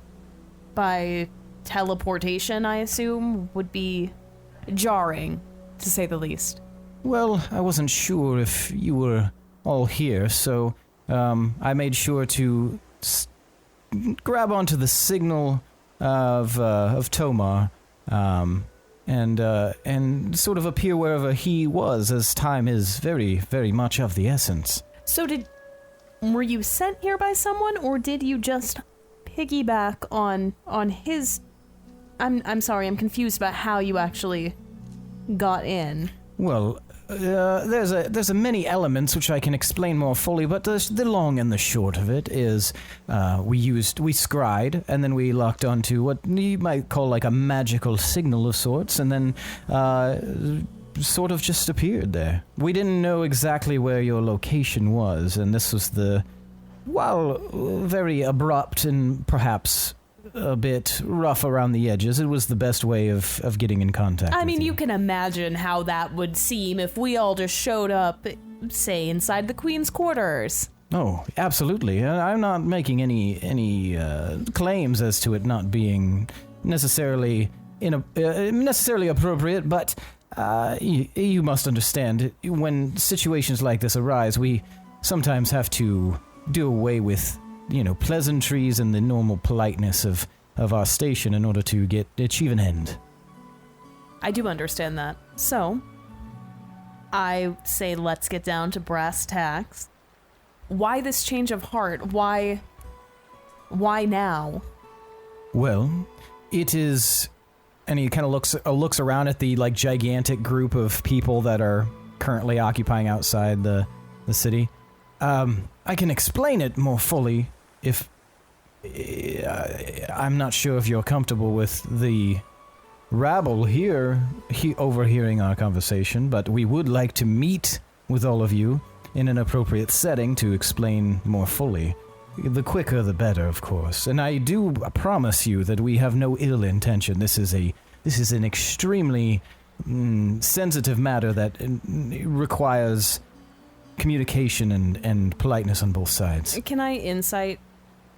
by teleportation, I assume, would be jarring, to say the least. Well, I wasn't sure if you were all here, so I made sure to grab onto the signal of Tomar, and sort of appear wherever he was, as time is very, very much of the essence. So were you sent here by someone, or did you just piggyback on his? I'm sorry, I'm confused about how you actually got in. Well, there's a many elements which I can explain more fully, but the long and the short of it is we scryed, and then we locked onto what you might call like a magical signal of sorts, and then sort of just appeared there. We didn't know exactly where your location was, and this was very abrupt and perhaps a bit rough around the edges. It was the best way of getting in contact. I mean, with you can imagine how that would seem if we all just showed up, say, inside the Queen's quarters. Oh, absolutely. I'm not making any claims as to it not being necessarily appropriate, but you must understand, when situations like this arise, we sometimes have to do away with pleasantries and the normal politeness of our station in order to achieve an end. I do understand that. So, I say let's get down to brass tacks. Why this change of heart? Why now? Well, it is, and he kind of looks around at the like gigantic group of people that are currently occupying outside the city. I can explain it more fully if I'm not sure if you're comfortable with the rabble here overhearing our conversation, but we would like to meet with all of you in an appropriate setting to explain more fully. The quicker the better, of course. And I do promise you that we have no ill intention. This is an extremely sensitive matter that requires communication and politeness on both sides. Can I insight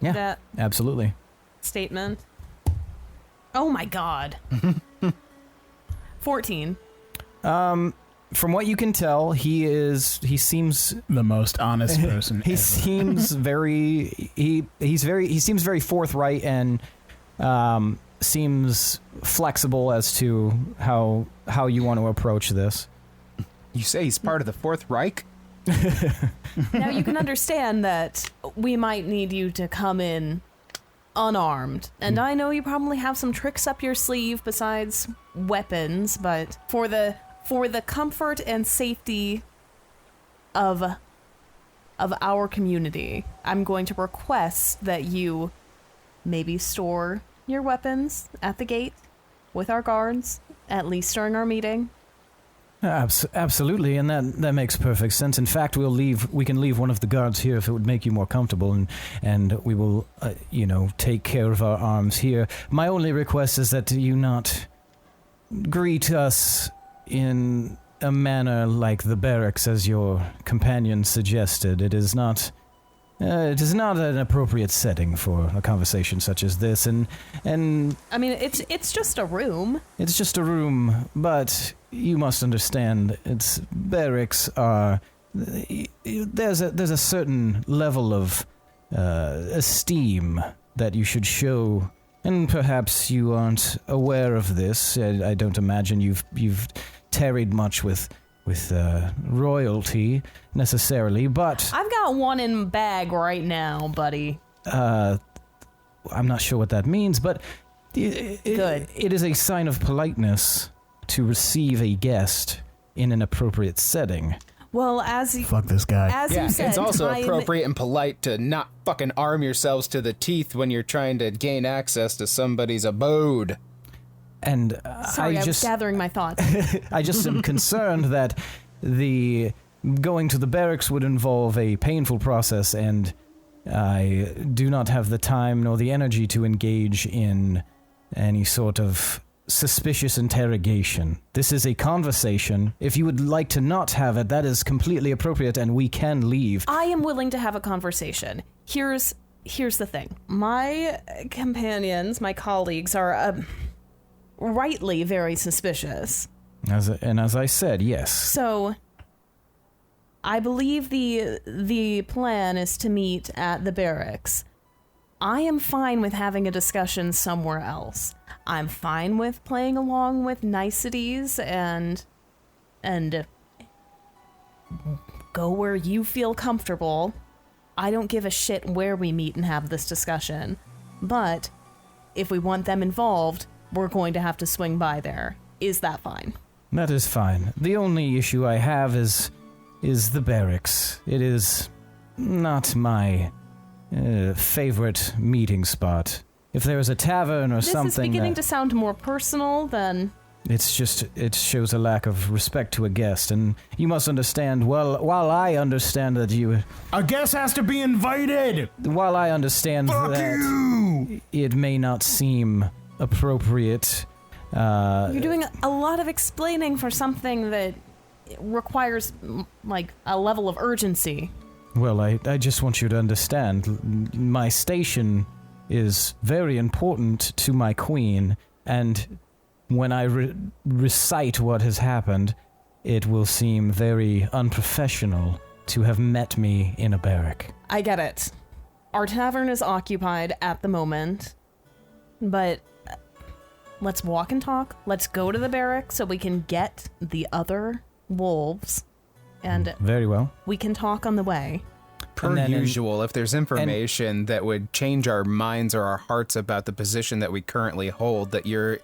that absolutely statement? Oh my god. 14. From what you can tell, he seems the most honest person. He seems he seems very forthright and seems flexible as to how you want to approach this. You say he's part of the Fourth Reich? Now you can understand that we might need you to come in unarmed. And I know you probably have some tricks up your sleeve besides weapons, but for the comfort and safety of our community, I'm going to request that you maybe store your weapons at the gate with our guards, at least during our meeting. Absolutely, and that makes perfect sense. In fact, we can leave one of the guards here if it would make you more comfortable, and we will, take care of our arms here. My only request is that you not greet us in a manner like the barracks, as your companion suggested. It is not an appropriate setting for a conversation such as this, and I mean, it's just a room. It's just a room, but you must understand, barracks are. There's a certain level of esteem that you should show, and perhaps you aren't aware of this. I don't imagine you've tarried much with royalty necessarily, but I've got one in bag right now, buddy. I'm not sure what that means, but Good. It is a sign of politeness to receive a guest in an appropriate setting. Well, fuck this guy. As you said, it's also appropriate and polite to not fucking arm yourselves to the teeth when you're trying to gain access to somebody's abode. And Sorry, I was gathering my thoughts. I just am concerned that the going to the barracks would involve a painful process, and I do not have the time nor the energy to engage in any sort of suspicious interrogation. This is a conversation. If you would like to not have it, that is completely appropriate, and we can leave. I am willing to have a conversation. Here's the thing. My companions, my colleagues are rightly very suspicious. As I said, yes. So I believe the plan is to meet at the barracks. I am fine with having a discussion somewhere else. I'm fine with playing along with niceties and go where you feel comfortable. I don't give a shit where we meet and have this discussion. But if we want them involved, we're going to have to swing by there. Is that fine? That is fine. The only issue I have is the barracks. It is not my favorite meeting spot. If there is a tavern or something... This is beginning to sound more personal than... It shows a lack of respect to a guest, and you must understand, while I understand that you... A guest has to be invited! While I understand that it may not seem appropriate... You're doing a lot of explaining for something that requires, like, a level of urgency. Well, I just want you to understand, my station is very important to my queen, and when I recite what has happened, it will seem very unprofessional to have met me in a barrack. I get it. Our tavern is occupied at the moment, but let's walk and talk. Let's go to the barrack so we can get the other wolves. And very well. We can talk on the way. Per usual, if there's information that would change our minds or our hearts about the position that we currently hold, that you're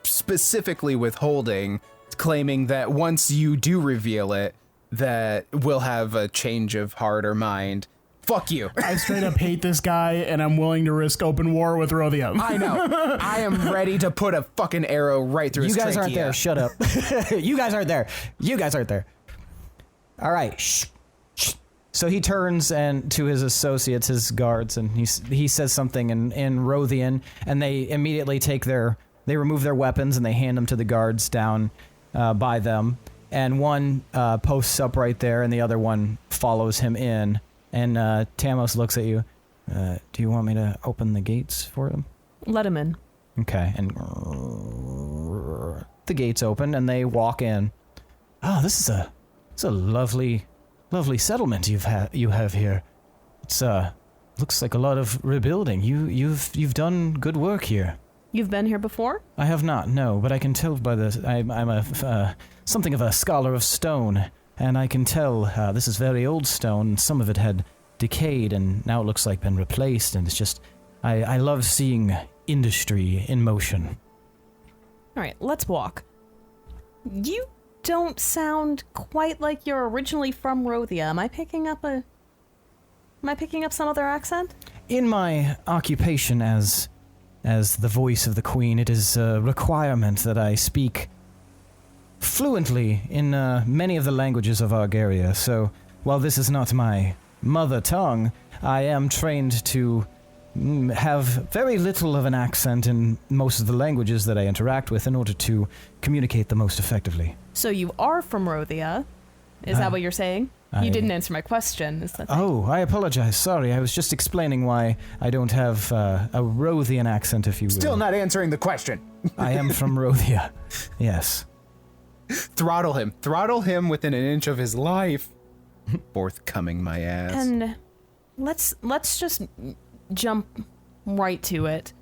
specifically withholding, claiming that once you do reveal it, that we'll have a change of heart or mind. Fuck you. I straight up hate this guy, and I'm willing to risk open war with Rothia. I know. I am ready to put a fucking arrow right through his trachea. You guys aren't there. Shut up. You guys aren't there. You guys aren't there. All right. Shh. Shh. So he turns and to his associates, his guards, and he says something in Rothian, and they immediately they remove their weapons and they hand them to the guards down by them. And one posts up right there, and the other one follows him in. And Tomas looks at you. Do you want me to open the gates for him? Let him in. Okay. And the gates open, and they walk in. Oh, this is a lovely settlement you have here. It's looks like a lot of rebuilding. You've done good work here. You've been here before? I have not, no, but I can tell by I'm a something of a scholar of stone. And I can tell this is very old stone, and some of it had decayed, and now it looks like been replaced, and it's just... I love seeing industry in motion. Alright, let's walk. You don't sound quite like you're originally from Rothia. Am I picking up some other accent? In my occupation as the voice of the Queen, it is a requirement that I speak fluently in many of the languages of Argaria, so while this is not my mother tongue, I am trained to have very little of an accent in most of the languages that I interact with in order to communicate the most effectively. So you are from Rothia? Is that what you're saying? You didn't answer my question. Is that Oh, I apologize. Sorry, I was just explaining why I don't have a Rothian accent, if you will. Still not answering the question. I am from Rothia. Yes. Throttle him within an inch of his life. Forthcoming, my ass. And let's just jump right to it.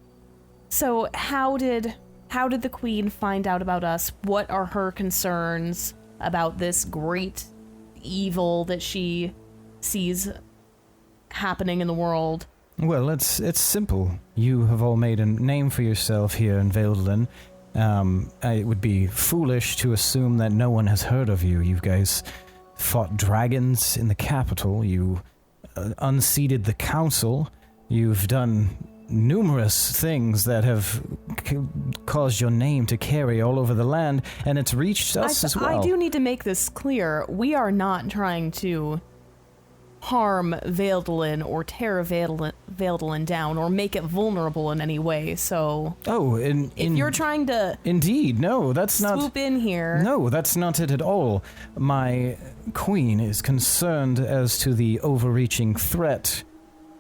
So how did the Queen find out about us? What are her concerns about this great evil that she sees happening in the world? Well, it's simple. You have all made a name for yourself here in Veldlin. It would be foolish to assume that no one has heard of you. You guys fought dragons in the capital. You unseated the council. You've done numerous things that have caused your name to carry all over the land, and it's reached us as well. I do need to make this clear. We are not trying to harm Veldlin or tear Veldlin down or make it vulnerable in any way, so... Oh, if you're trying to... Indeed, no, that's not... Swoop in here... No, that's not it at all. My queen is concerned as to the overreaching threat,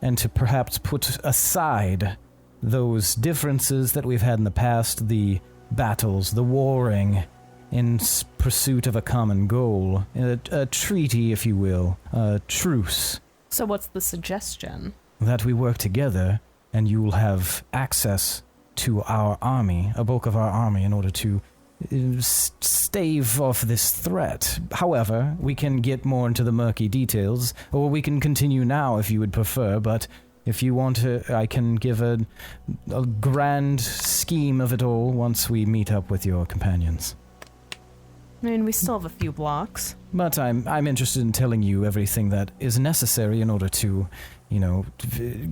and to perhaps put aside those differences that we've had in the past, the battles, the warring, in pursuit of a common goal. A treaty, if you will. A truce. So what's the suggestion? That we work together, and you'll have access to our army, a bulk of our army, in order to stave off this threat. However, we can get more into the murky details, or we can continue now if you would prefer, but if you want to, I can give a grand scheme of it all once we meet up with your companions. I mean, we still have a few blocks. But I'm interested in telling you everything that is necessary in order to,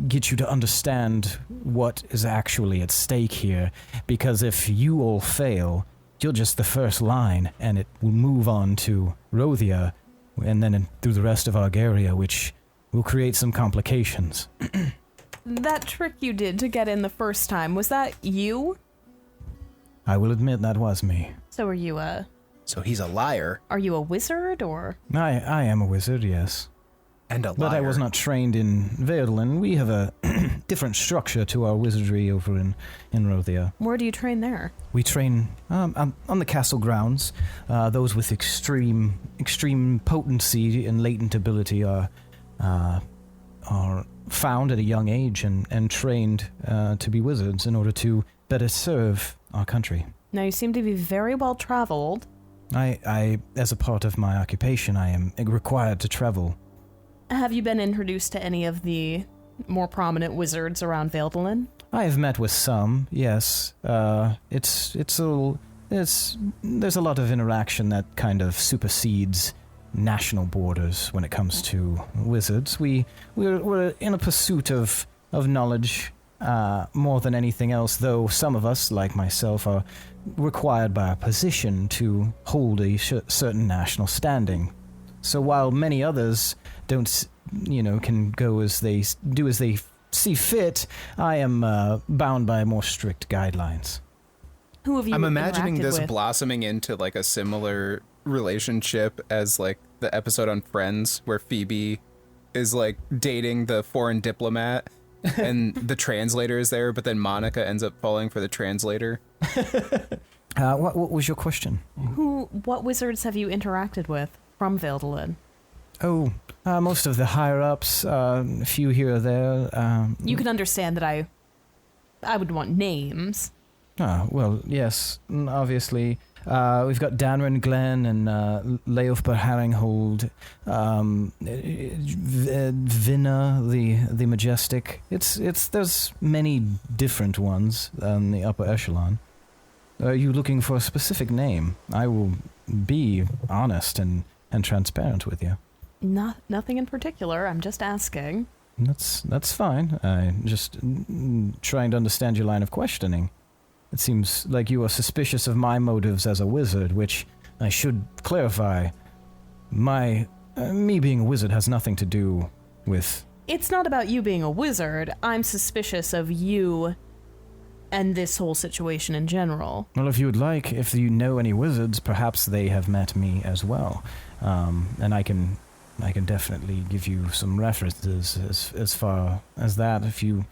get you to understand what is actually at stake here. Because if you all fail, you're just the first line, and it will move on to Rothia, and then through the rest of Argaria, which will create some complications. That trick you did to get in the first time, was that you? I will admit that was me. So are you So he's a liar. Are you a wizard, or? I am a wizard, yes. And a liar. But I was not trained in Veldlin. We have a different structure to our wizardry over in Rothia. Where do you train there? We train on the castle grounds. Those with extreme potency and latent ability are found at a young age and trained to be wizards in order to better serve our country. Now, you seem to be very well traveled. I, as a part of my occupation, I am required to travel. Have you been introduced to any of the more prominent wizards around Veldalin? I have met with some, yes. There's a lot of interaction that kind of supersedes national borders when it comes to wizards. We're in a pursuit of knowledge more than anything else, though some of us, like myself, are required by our position to hold a certain national standing. So while many others don't, can go as they see fit, I am bound by more strict guidelines. Who have you I'm imagining interacted this with? blossoming into like a similar relationship as like the episode on Friends where Phoebe is like dating the foreign diplomat and the translator is there, but then Monica ends up falling for the translator. What was your question? What wizards have you interacted with from Veldalin? Oh, most of the higher-ups, a few here or there. You can understand that I would want names. Well, yes, obviously. We've got Danrin Glen and Leofber Haringhold, Vinna, the Majestic. There's many different ones on the upper echelon. Are you looking for a specific name? I will be honest and transparent with you. Nothing in particular. I'm just asking. That's fine. I'm just trying to understand your line of questioning. It seems like you are suspicious of my motives as a wizard, which I should clarify. Me being a wizard has nothing to do with... It's not about you being a wizard. I'm suspicious of you and this whole situation in general. Well, if you would like, if you know any wizards, perhaps they have met me as well. And I can definitely give you some references as far as that, if you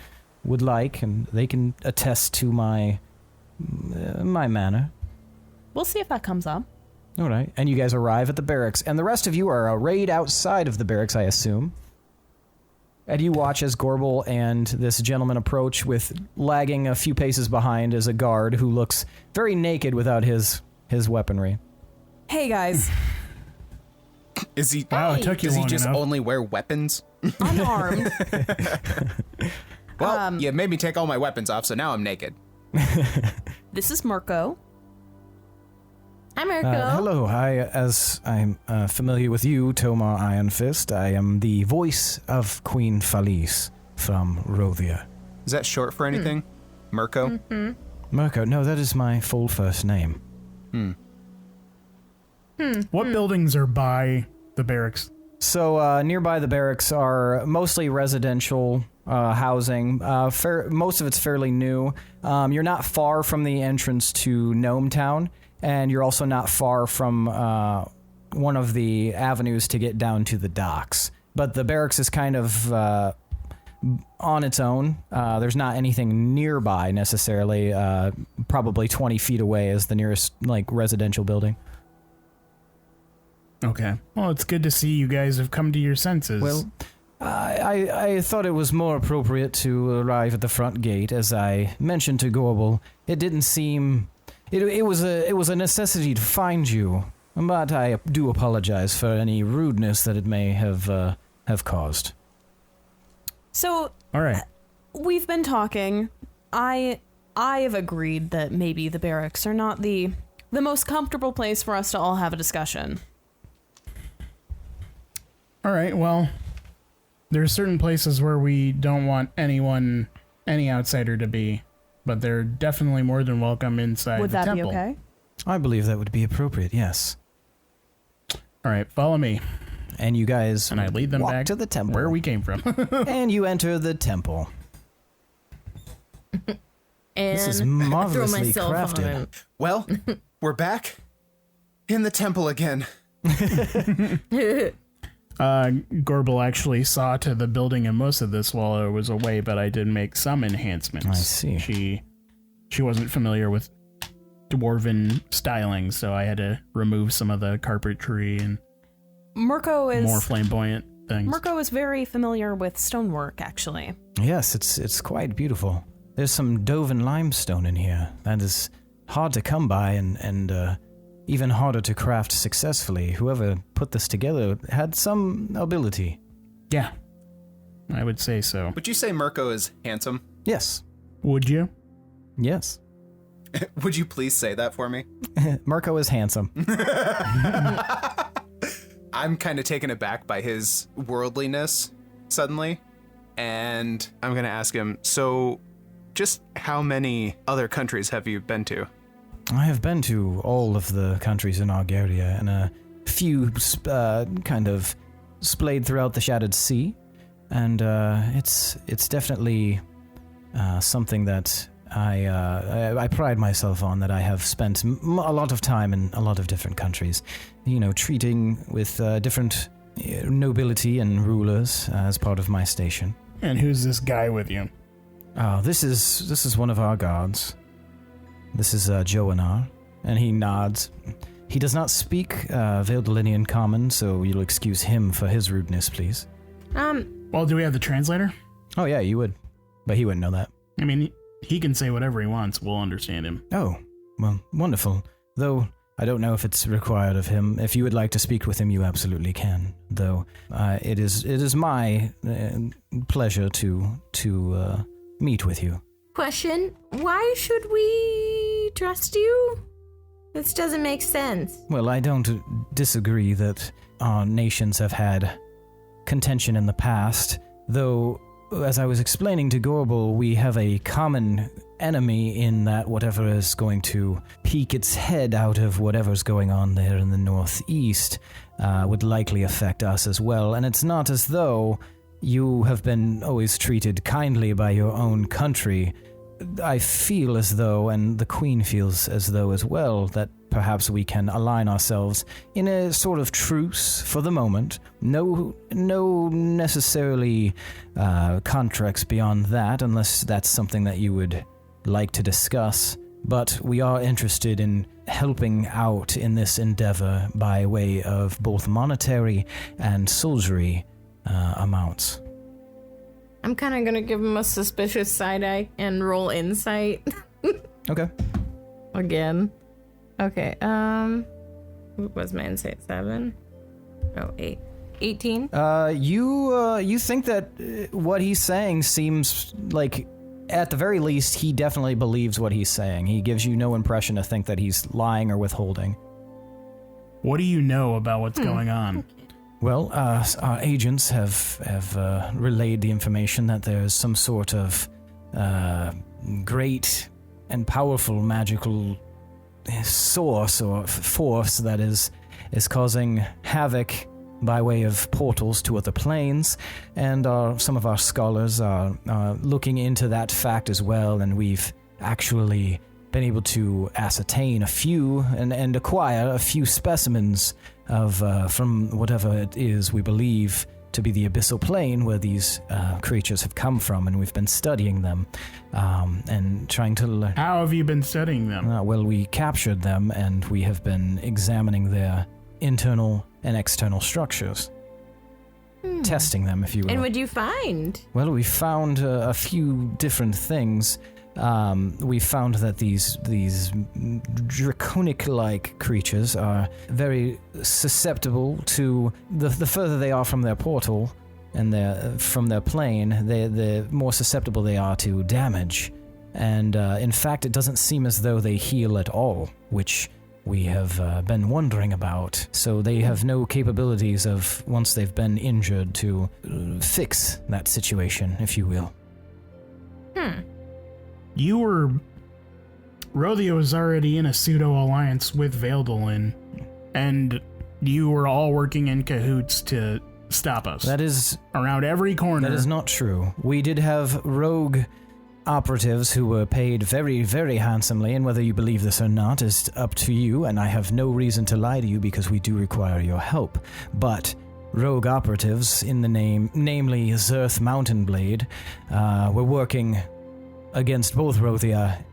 would like, and they can attest to my manner. We'll see if that comes up. All right. And you guys arrive at the barracks, and the rest of you are arrayed outside of the barracks, I assume. And you watch as Gorbel and this gentleman approach, with lagging a few paces behind as a guard who looks very naked without his weaponry. Hey, guys. Is he? Wow, it took you Does he long just enough. only wear weapons? Unarmed. Well, you made me take all my weapons off, so now I'm naked. This is Mirko. Hi, Mirko. Hello, as I'm familiar with you, Tomas Ironfist, I am the voice of Queen Felice from Rothia. Is that short for anything? Mirko? Mm-hmm. Mirko, no, that is my full first name. What buildings are by the barracks? So nearby the barracks are mostly residential housing. Most of it's fairly new. You're not far from the entrance to Gnome Town, and you're also not far from one of the avenues to get down to the docks. But the barracks is kind of on its own. There's not anything nearby necessarily. Probably 20 feet away is the nearest residential building. Okay. Well, it's good to see you guys have come to your senses. Well, I thought it was more appropriate to arrive at the front gate, as I mentioned to Gorbel. It didn't seem... It was a necessity to find you, but I do apologize for any rudeness that it may have caused. So, all right. We've been talking. I have agreed that maybe the barracks are not the most comfortable place for us to all have a discussion. All right, well, there's certain places where we don't want any outsider to be, but they're definitely more than welcome inside Would the temple. that be okay? I believe that would be appropriate, yes. All right, follow me. And you guys and I lead them walk back to the temple. where we came from. And you enter the temple. And This is I throw marvelously myself on crafted. him. Well, we're back in the temple again. Gorbel actually saw to the building and most of this while I was away, but I did make some enhancements. I see. She wasn't familiar with dwarven styling, so I had to remove some of the carpentry and Mirko is more flamboyant things. Mirko is very familiar with stonework, actually. Yes, it's quite beautiful. There's some Doven limestone in here. That is hard to come by and even harder to craft successfully. Whoever put this together had some ability. Yeah, I would say so. Would you say Mirko is handsome? Yes. Would you? Yes. Would you please say that for me? Mirko is handsome. I'm kind of taken aback by his worldliness suddenly, and I'm going to ask him, so just how many other countries have you been to? I have been to all of the countries in Argaria, and a few kind of splayed throughout the Shattered Sea, and it's definitely something that I pride myself on, that I have spent a lot of time in a lot of different countries, treating with different nobility and rulers as part of my station. And who's this guy with you? This is one of our guards. This is Joanar, and he nods. He does not speak Veldalinian Common, so you'll excuse him for his rudeness, please. Well, do we have the translator? Oh yeah, you would, but he wouldn't know that. I mean, he can say whatever he wants. We'll understand him. Oh, well, wonderful. Though I don't know if it's required of him. If you would like to speak with him, you absolutely can. Though it is my pleasure to meet with you. Question, why should we trust you? This doesn't make sense. Well, I don't disagree that our nations have had contention in the past, though, as I was explaining to Gorbel, we have a common enemy in that whatever is going to peek its head out of whatever's going on there in the northeast would likely affect us as well. And it's not as though you have been always treated kindly by your own country. I feel as though, and the Queen feels as though as well, that perhaps we can align ourselves in a sort of truce for the moment. No necessarily contracts beyond that, unless that's something that you would like to discuss. But we are interested in helping out in this endeavor by way of both monetary and soldiery amounts. I'm kind of going to give him a suspicious side eye and roll insight. Okay. Again. Okay, what was my insight? 7? Oh, 8. 18? You think that what he's saying seems like, at the very least, he definitely believes what he's saying. He gives you no impression to think that he's lying or withholding. What do you know about what's going on? Well, our agents have relayed the information that there's some sort of great and powerful magical source or force that is causing havoc by way of portals to other planes, and some of our scholars are looking into that fact as well, and we've actually been able to ascertain a few and acquire a few specimens of from whatever it is we believe to be the abyssal plane where these creatures have come from, and we've been studying them and trying to learn. How have you been studying them? Well, we captured them, and we have been examining their internal and external structures. Testing them, if you will. And what do you find? Well, we found a few different things. We found that these draconic-like creatures are very susceptible to the further they are from their portal and from their plane, the more susceptible they are to damage. And in fact, it doesn't seem as though they heal at all, which we have been wondering about. So they have no capabilities of, once they've been injured, to fix that situation, if you will. Rothio was already in a pseudo-alliance with Veldalin, and you were all working in cahoots to stop us. That is... around every corner. That is not true. We did have rogue operatives who were paid very, very handsomely, and whether you believe this or not is up to you, and I have no reason to lie to you because we do require your help. But rogue operatives, in the namely Zerth Mountainblade, were working against both Rothia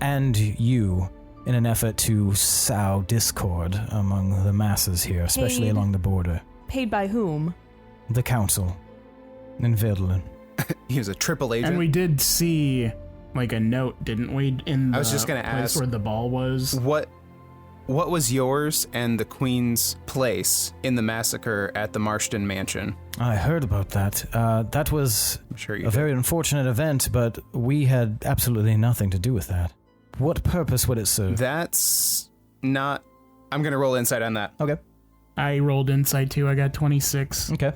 and you in an effort to sow discord among the masses here, especially along the border. Paid by whom? The Council in Veldalin. He was a triple agent. And we did see like a note, didn't we? In the I was just gonna place ask where the ball was. What was yours and the Queen's place in the massacre at the Marston Mansion? I heard about that. That was I'm sure you a very unfortunate event, but we had absolutely nothing to do with that. What purpose would it serve? That's not... I'm going to roll insight on that. Okay. I rolled insight too. I got 26. Okay.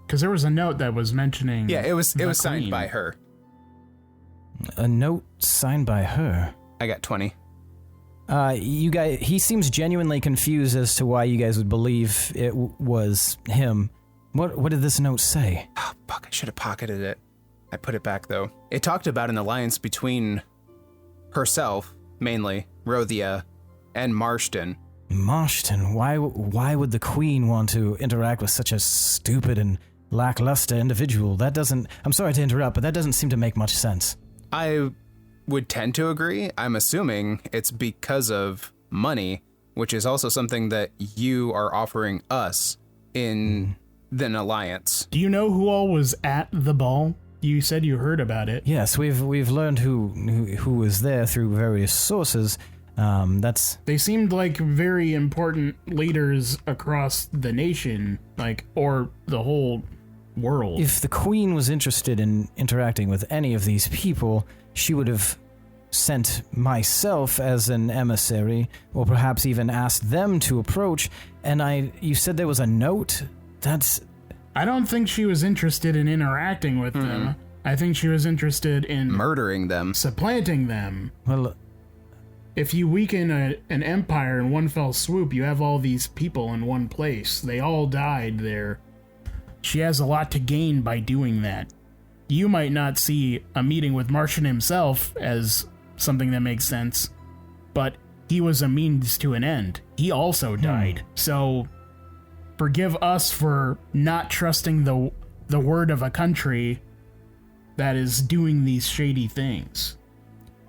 Because there was a note that was mentioning. Yeah, it was signed Queen. by her. A note signed by her. I got 20. You guys, he seems genuinely confused as to why you guys would believe it was him. What did this note say? Oh, fuck, I should have pocketed it. I put it back, though. It talked about an alliance between herself, mainly, Rothia, and Marston. Marston? Why would the Queen want to interact with such a stupid and lackluster individual? That doesn't... I'm sorry to interrupt, but that doesn't seem to make much sense. I would tend to agree. I'm assuming it's because of money, which is also something that you are offering us in an alliance. Do you know who all was at the ball? You said you heard about it. Yes, we've learned who was there through various sources. They seemed like very important leaders across the nation, or the whole world. If the Queen was interested in interacting with any of these people, she would have sent myself as an emissary, or perhaps even asked them to approach. And you said there was a note? I don't think she was interested in interacting with them. I think she was interested in murdering them, supplanting them. Well, if you weaken an empire in one fell swoop, you have all these people in one place. They all died there. She has a lot to gain by doing that. You might not see a meeting with Martian himself as something that makes sense, but he was a means to an end. He also died. So forgive us for not trusting the word of a country that is doing these shady things.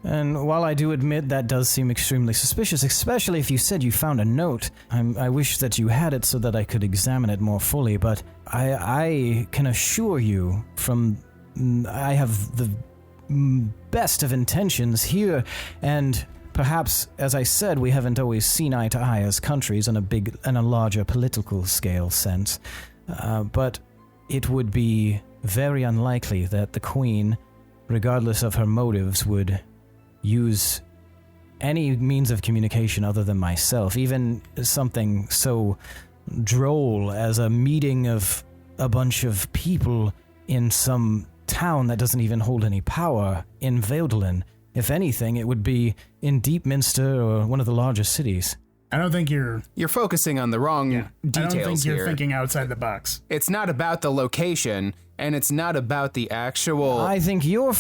And while I do admit that does seem extremely suspicious, especially if you said you found a note, I wish that you had it so that I could examine it more fully, but I can assure you I have the best of intentions here, and perhaps, as I said, we haven't always seen eye to eye as countries in a larger political scale sense, but it would be very unlikely that the Queen, regardless of her motives, would use any means of communication other than myself, even something so droll as a meeting of a bunch of people in some town that doesn't even hold any power in Vaildalin. If anything, it would be in Deepminster or one of the largest cities. I don't think you're focusing on the wrong details here. I don't think you're thinking outside the box. It's not about the location, and it's not about the actual... I think you're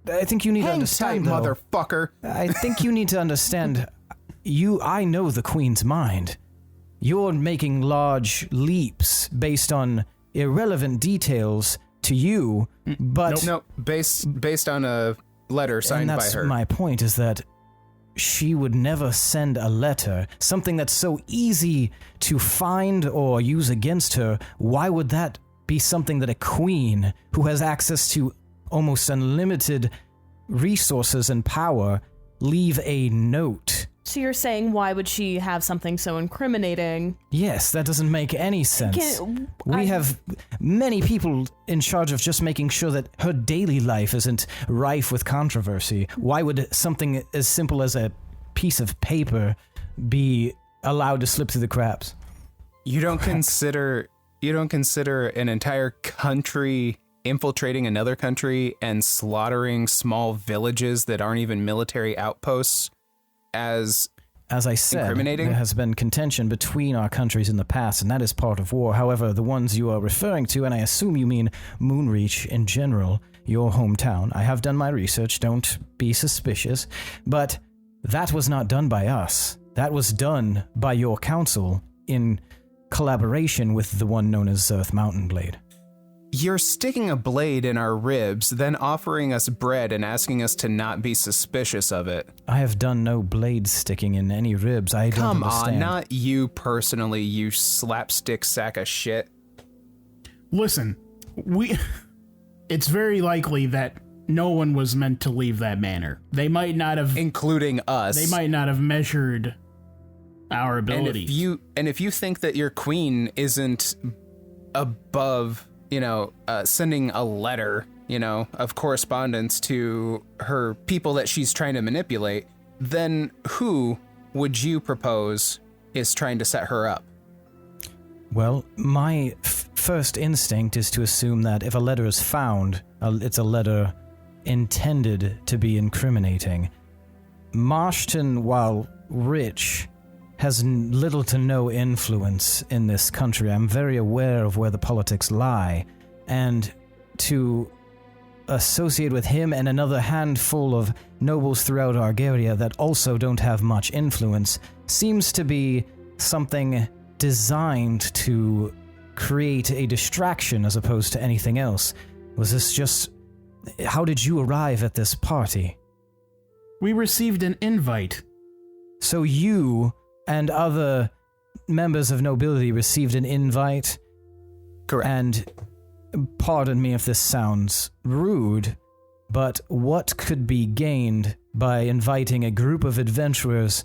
I think you need to understand, tight, motherfucker. I think you need to understand, I know the Queen's mind. You're making large leaps based on irrelevant details to you, but... Nope. Based on a letter signed by her. And that's my point, is that she would never send a letter, something that's so easy to find or use against her. Why would that be something that a queen who has access to almost unlimited resources and power leave a note? So you're saying, why would she have something so incriminating? Yes, that doesn't make any sense. We have many people in charge of just making sure that her daily life isn't rife with controversy. Why would something as simple as a piece of paper be allowed to slip through the cracks? You don't consider an entire country infiltrating another country and slaughtering small villages that aren't even military outposts as I said, there has been contention between our countries in the past, and that is part of war. However, the ones you are referring to, and I assume you mean Moonreach in general, your hometown, I have done my research, don't be suspicious, but that was not done by us. That was done by your council in collaboration with the one known as Zerth Mountain Blade. You're sticking a blade in our ribs, then offering us bread and asking us to not be suspicious of it. I have done no blade sticking in any ribs. I don't understand. Come on, not you personally, you slapstick sack of shit. Listen, it's very likely that no one was meant to leave that manor. They might not have, including us. they might not have measured our abilities. And if you think that your queen isn't above, sending a letter, of correspondence to her people that she's trying to manipulate, then who would you propose is trying to set her up? Well, my first instinct is to assume that if a letter is found, it's a letter intended to be incriminating. Marshton, while rich, has little to no influence in this country. I'm very aware of where the politics lie, and to associate with him and another handful of nobles throughout Argaria that also don't have much influence seems to be something designed to create a distraction as opposed to anything else. Was this just... How did you arrive at this party? We received an invite. So you and other members of nobility received an invite? Correct. And pardon me if this sounds rude, but what could be gained by inviting a group of adventurers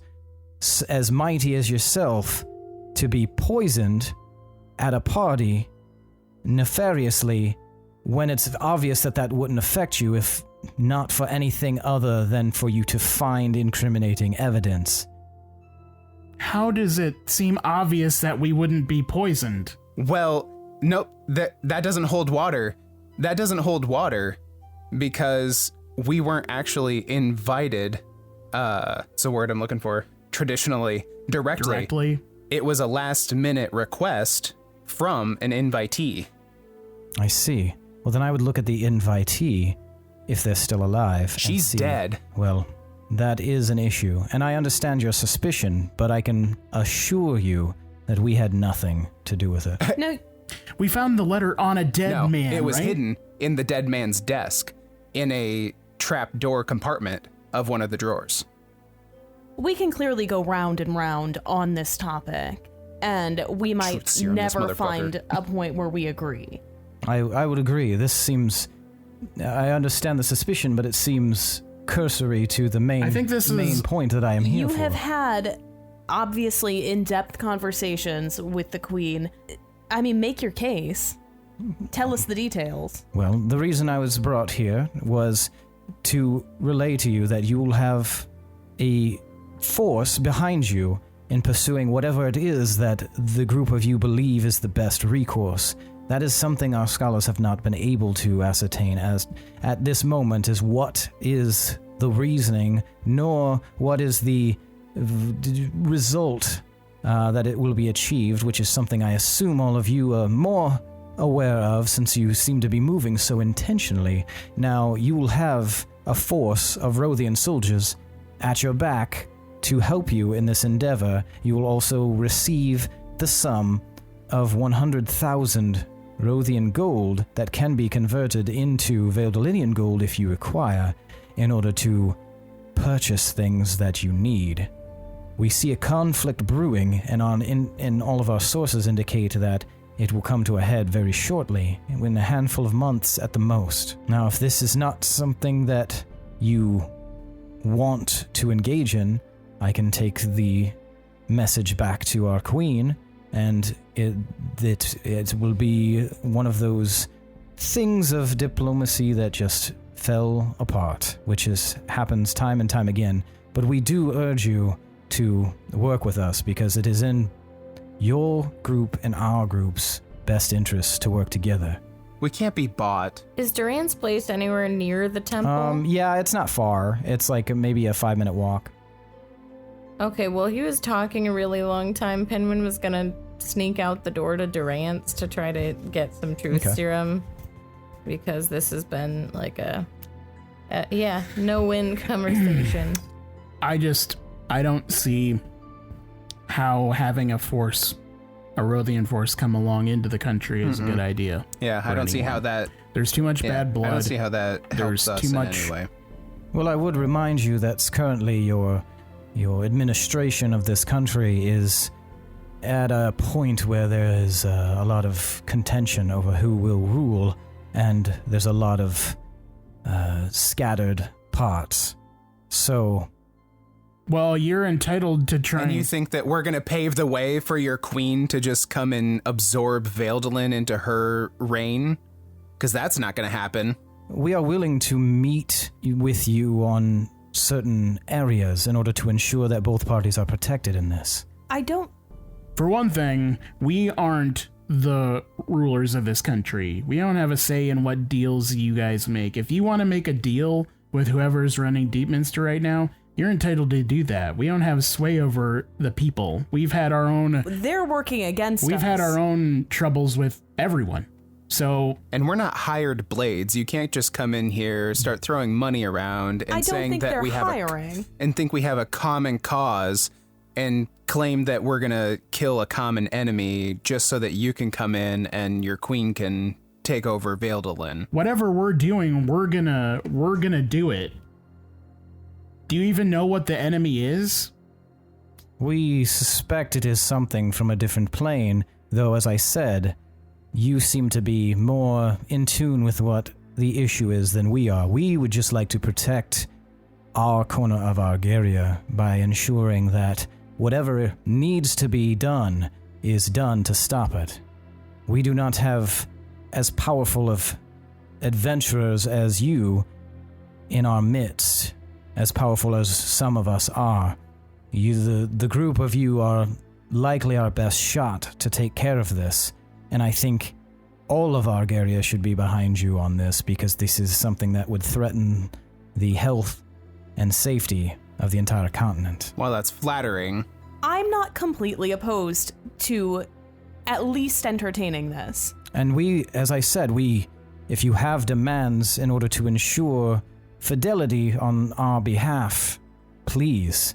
as mighty as yourself to be poisoned at a party nefariously when it's obvious that that wouldn't affect you if not for anything other than for you to find incriminating evidence? How does it seem obvious that we wouldn't be poisoned? Well, no, that doesn't hold water. That doesn't hold water because we weren't actually invited. It's a word I'm looking for. Traditionally, directly. It was a last-minute request from an invitee. I see. Well, then I would look at the invitee, if they're still alive. She's dead. Well, that is an issue, and I understand your suspicion, but I can assure you that we had nothing to do with it. No, We found the letter on a dead man, it was right? hidden in the dead man's desk in a trapdoor compartment of one of the drawers. we can clearly go round and round on this topic, and we might Truth serum, this never motherfucker. find a point where we agree. I would agree. This seems... I understand the suspicion, but it seems cursory to the main, I think this main is- point that I am here You for. have had, obviously, in-depth conversations with the Queen. I mean, make your case. Tell us the details. Well, the reason I was brought here was to relay to you that you will have a force behind you in pursuing whatever it is that the group of you believe is the best recourse. That is something our scholars have not been able to ascertain as at this moment is what is the reasoning, nor what is the result that it will be achieved, which is something I assume all of you are more aware of since you seem to be moving so intentionally. Now, you will have a force of Rothian soldiers at your back to help you in this endeavor. You will also receive the sum of 100,000 Rothian gold that can be converted into Veldalinian gold if you require, in order to purchase things that you need. We see a conflict brewing, and in all of our sources indicate that it will come to a head very shortly, in a handful of months at the most. Now, if this is not something that you want to engage in, I can take the message back to our queen, and it will be one of those things of diplomacy that just fell apart, which happens time and time again. But we do urge you to work with us because it is in your group and our group's best interests to work together. We can't be bought. Is Duran's place anywhere near the temple? Yeah, it's not far. It's like maybe a 5-minute walk. Okay, well, he was talking a really long time. Pinwin was gonna sneak out the door to Durant's to try to get some truth serum, because this has been like a no-win conversation. I don't see how having a Rothian force come along into the country is a good idea. Yeah, I don't see how that... There's too much bad blood. I don't see how that helps There's us too in much- any way. Well, I would remind you that currently your administration of this country is at a point where there is a lot of contention over who will rule, and there's a lot of scattered parts. So... Well, you're entitled to try. And you think that we're going to pave the way for your queen to just come and absorb Veldalin into her reign? Because that's not going to happen. We are willing to meet with you on certain areas in order to ensure that both parties are protected in this. For one thing, we aren't the rulers of this country. We don't have a say in what deals you guys make. If you want to make a deal with whoever's running Deepminster right now, you're entitled to do that. We don't have sway over the people. We've had our own... They're working against us. We've had our own troubles with everyone. So... And we're not hired blades. You can't just come in here, start throwing money around and saying that we have and think we have a common cause and claim that we're going to kill a common enemy just so that you can come in and your queen can take over Veldalin. Whatever we're doing, we're gonna do it. Do you even know what the enemy is? We suspect it is something from a different plane, though, as I said, you seem to be more in tune with what the issue is than we are. We would just like to protect our corner of Argaria by ensuring that whatever needs to be done is done to stop it. We do not have as powerful of adventurers as you in our midst, as powerful as some of us are. The group of you are likely our best shot to take care of this, and I think all of Argaria should be behind you on this, because this is something that would threaten the health and safety of the entire continent. Well, that's flattering. I'm not completely opposed to at least entertaining this. And we, as I said, if you have demands in order to ensure fidelity on our behalf, please,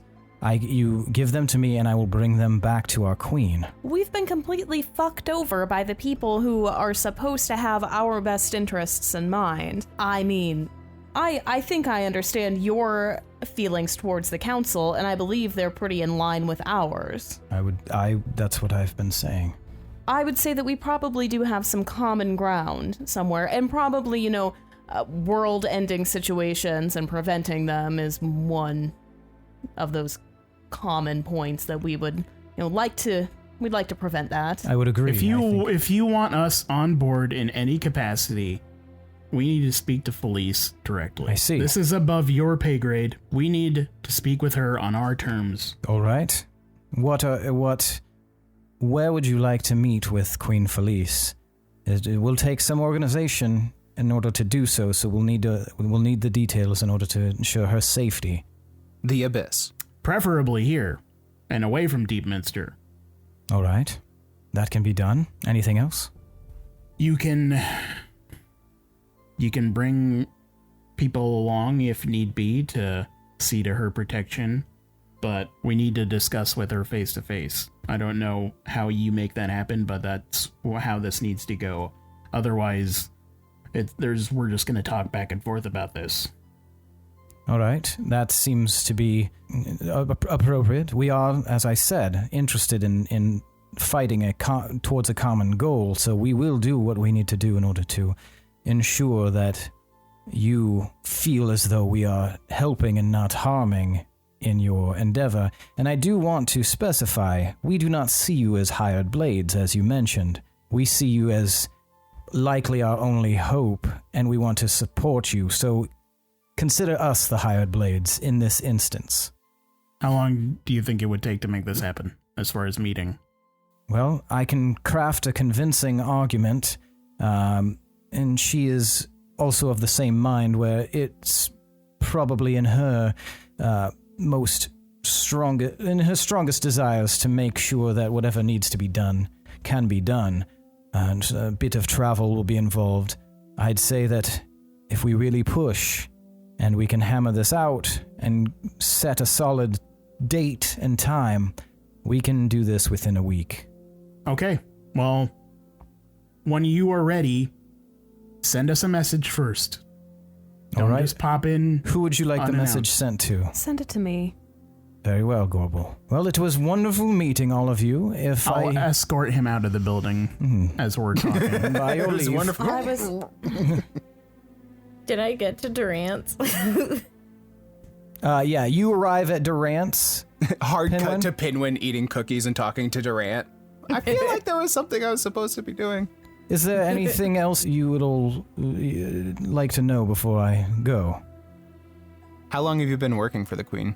you give them to me and I will bring them back to our queen. We've been completely fucked over by the people who are supposed to have our best interests in mind. I mean, I think I understand your feelings towards the council, and I believe they're pretty in line with ours. That's what I've been saying. I would say that we probably do have some common ground somewhere, and probably, world-ending situations and preventing them is one of those common points that we would, we'd like to prevent that. I would agree. If you want us on board in any capacity, we need to speak to Felice directly. I see. This is above your pay grade. We need to speak with her on our terms. All right. Where would you like to meet with Queen Felice? It will take some organization in order to do so, so we'll need the details in order to ensure her safety. The Abyss. Preferably here, and away from Deepminster. All right. That can be done. Anything else? You can bring people along if need be to see to her protection, but we need to discuss with her face to face. I don't know how you make that happen, but that's how this needs to go. Otherwise, we're just going to talk back and forth about this. All right, that seems to be appropriate. We are, as I said, interested in fighting towards a common goal, so we will do what we need to do in order to ensure that you feel as though we are helping and not harming in your endeavor. And I do want to specify, we do not see you as hired blades, as you mentioned. We see you as likely our only hope, and we want to support you, so consider us the hired blades in this instance. How long do you think it would take to make this happen, as far as meeting? Well, I can craft a convincing argument, and she is also of the same mind, where it's probably in her strongest desires to make sure that whatever needs to be done can be done, and a bit of travel will be involved. I'd say that if we really push, and we can hammer this out and set a solid date and time, we can do this within a week. Okay, well, when you are ready, send us a message first. All right. Just pop in. Who would you like the message sent to? Send it to me. Very well, Gorbel. Well, it was wonderful meeting all of you. I'll escort him out of the building as we're talking. By your leave. Wonderful. Did I get to Durant's? Yeah, you arrive at Durant's. Hard Pinwin? cut to Pinwin eating cookies and talking to Durant. I feel like there was something I was supposed to be doing. Is there anything else you would like to know before I go? How long have you been working for the Queen?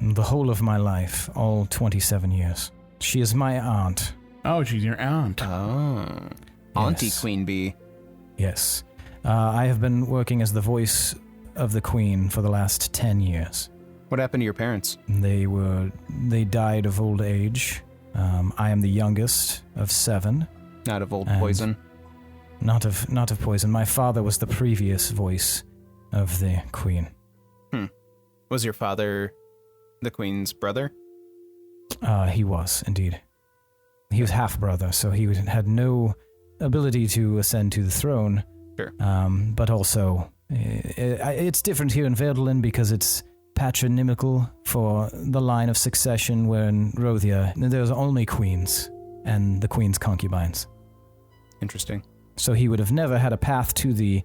The whole of my life, all 27 years. She is my aunt. Oh, she's your aunt. Oh. Auntie Yes. Queen Bee. Yes. I have been working as the voice of the Queen for the last 10 years. What happened to your parents? They died of old age. I am the youngest of 7. Not of old And- poison. Not of poison. My father was the previous voice of the Queen. Was your father the Queen's brother? He was, indeed. He was half-brother, so he had no ability to ascend to the throne. Sure. But also, it's different here in Verdlin because it's patronymical for the line of succession, where in Rothia, there's only queens and the queen's concubines. Interesting. So he would have never had a path to the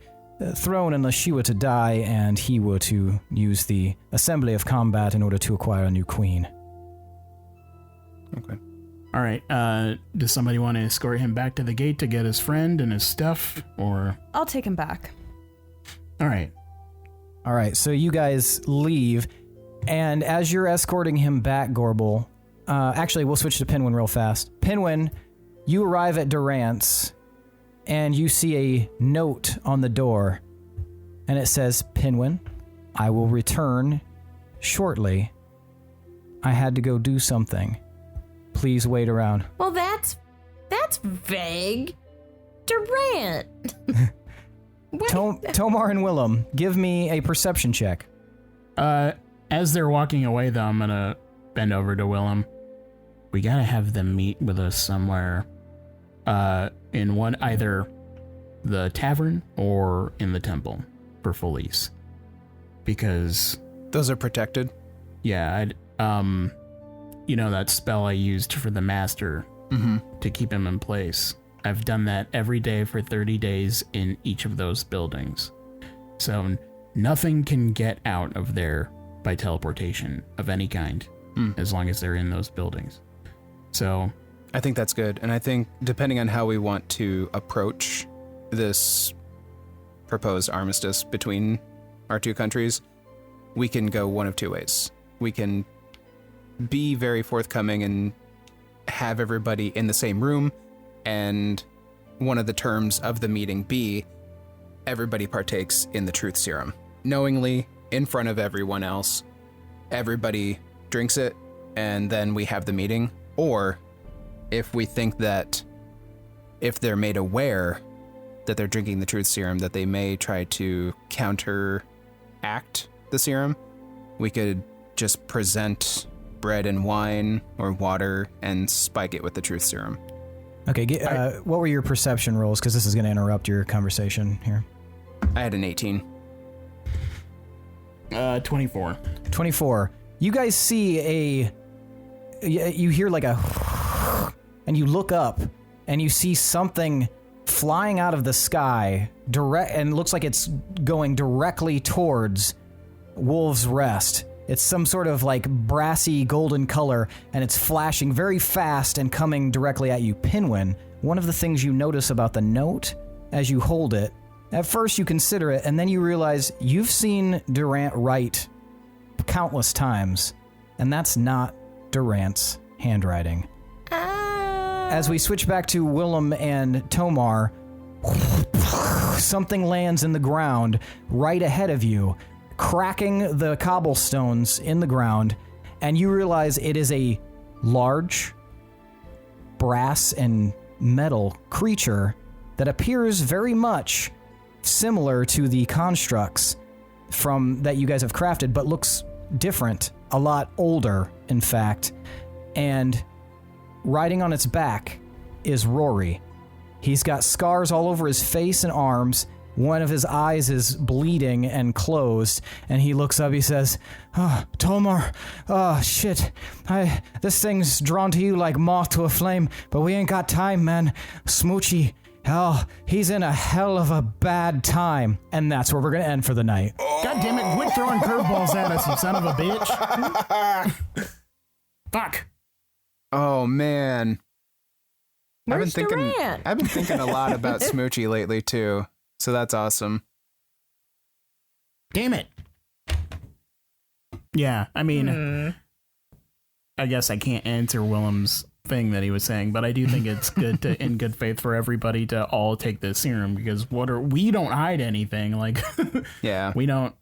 throne unless she were to die and he were to use the assembly of combat in order to acquire a new queen. Okay. All right. Does somebody want to escort him back to the gate to get his friend and his stuff? Or I'll take him back. all right. All right, so you guys leave, and as you're escorting him back, Gorbel, actually, we'll switch to Pinwin real fast. Pinwin, you arrive at Durant's, and you see a note on the door, and it says, Pinwin, I will return shortly. I had to go do something. Please wait around. Well, that's vague. Durant. Tomar and Willem, give me a perception check. As they're walking away, though, I'm gonna bend over to Willem. We gotta have them meet with us somewhere. In either the tavern or in the temple for Felice. Because Those are protected? yeah, that spell I used for the master to keep him in place. I've done that every day for 30 days in each of those buildings. So nothing can get out of there by teleportation of any kind, as long as they're in those buildings. So I think that's good. And I think depending on how we want to approach this proposed armistice between our two countries, we can go one of two ways. We can be very forthcoming and have everybody in the same room, and one of the terms of the meeting be everybody partakes in the truth serum. Knowingly, in front of everyone else, everybody drinks it, and then we have the meeting. Or if we think that if they're made aware that they're drinking the truth serum, that they may try to counteract the serum, we could just present bread and wine or water and spike it with the truth serum. Okay, what were your perception rolls? Because this is going to interrupt your conversation here. I had an 18. 24. 24. You guys see you hear like a, and you look up and you see something flying out of the sky, and looks like it's going directly towards Wolf's Rest. It's some sort of like brassy golden color, and it's flashing very fast and coming directly at you. Pinwin, one of the things you notice about the note as you hold it, at first you consider it, and then you realize you've seen Durant write countless times, and that's not Durant's handwriting. As we switch back to Willem and Tomar, something lands in the ground right ahead of you, cracking the cobblestones in the ground, and you realize it is a large brass and metal creature that appears very much similar to the constructs that you guys have crafted, but looks different, a lot older, in fact. And riding on its back is Rory. He's got scars all over his face and arms. One of his eyes is bleeding and closed, and he looks up, he says, "Oh, Tomar, oh, shit. This thing's drawn to you like moth to a flame, but we ain't got time, man. Smoochie Oh, he's in a hell of a bad time. And that's where we're going to end for the night. God damn it, quit throwing curveballs at us, you son of a bitch. Fuck. Oh, man. I've been Durant? thinking a lot about Smoochie lately, too. So that's awesome. Damn it. Yeah, I mean, I guess I can't answer Willem's thing that he was saying, but I do think it's good to, in good faith, for everybody to all take this serum, because we don't hide anything. Like, Yeah. we don't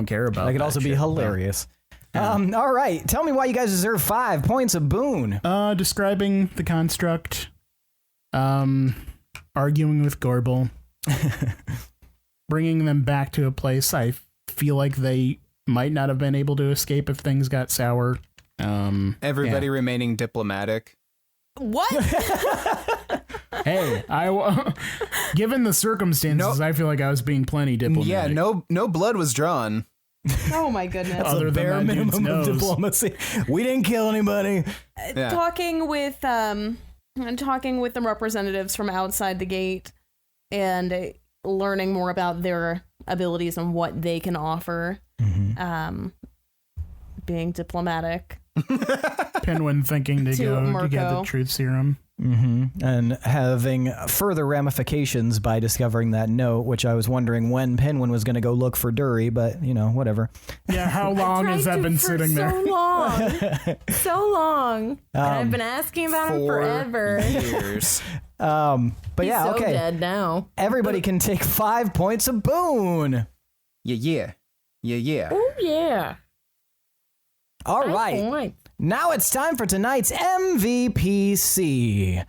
care about. That could that also be shit. hilarious. All right. Tell me why you guys deserve 5 points of boon. Describing the construct, arguing with Gorbel, bringing them back to a place I feel like they might not have been able to escape if things got sour. Everybody remaining diplomatic. What? Hey, given the circumstances, I feel like I was being plenty diplomatic. Yeah, no blood was drawn. Oh my goodness. That's Other the than bare that dude's minimum of nose. diplomacy. We didn't kill anybody. Yeah. Talking with the representatives from outside the gate and learning more about their abilities and what they can offer. Being diplomatic. Pinwin thinking to go to get the Mirko. truth serum. And having further ramifications by discovering that note, which I was wondering when Pinwin was going to go look for Dury, but, whatever. Yeah, how long has that been sitting there? So long. So long. And I've been asking about him 4 forever. years. But He's yeah, so okay. dead now. Everybody can take 5 points of boon. Yeah. Oh, yeah. All right. Now it's time for tonight's MVPC.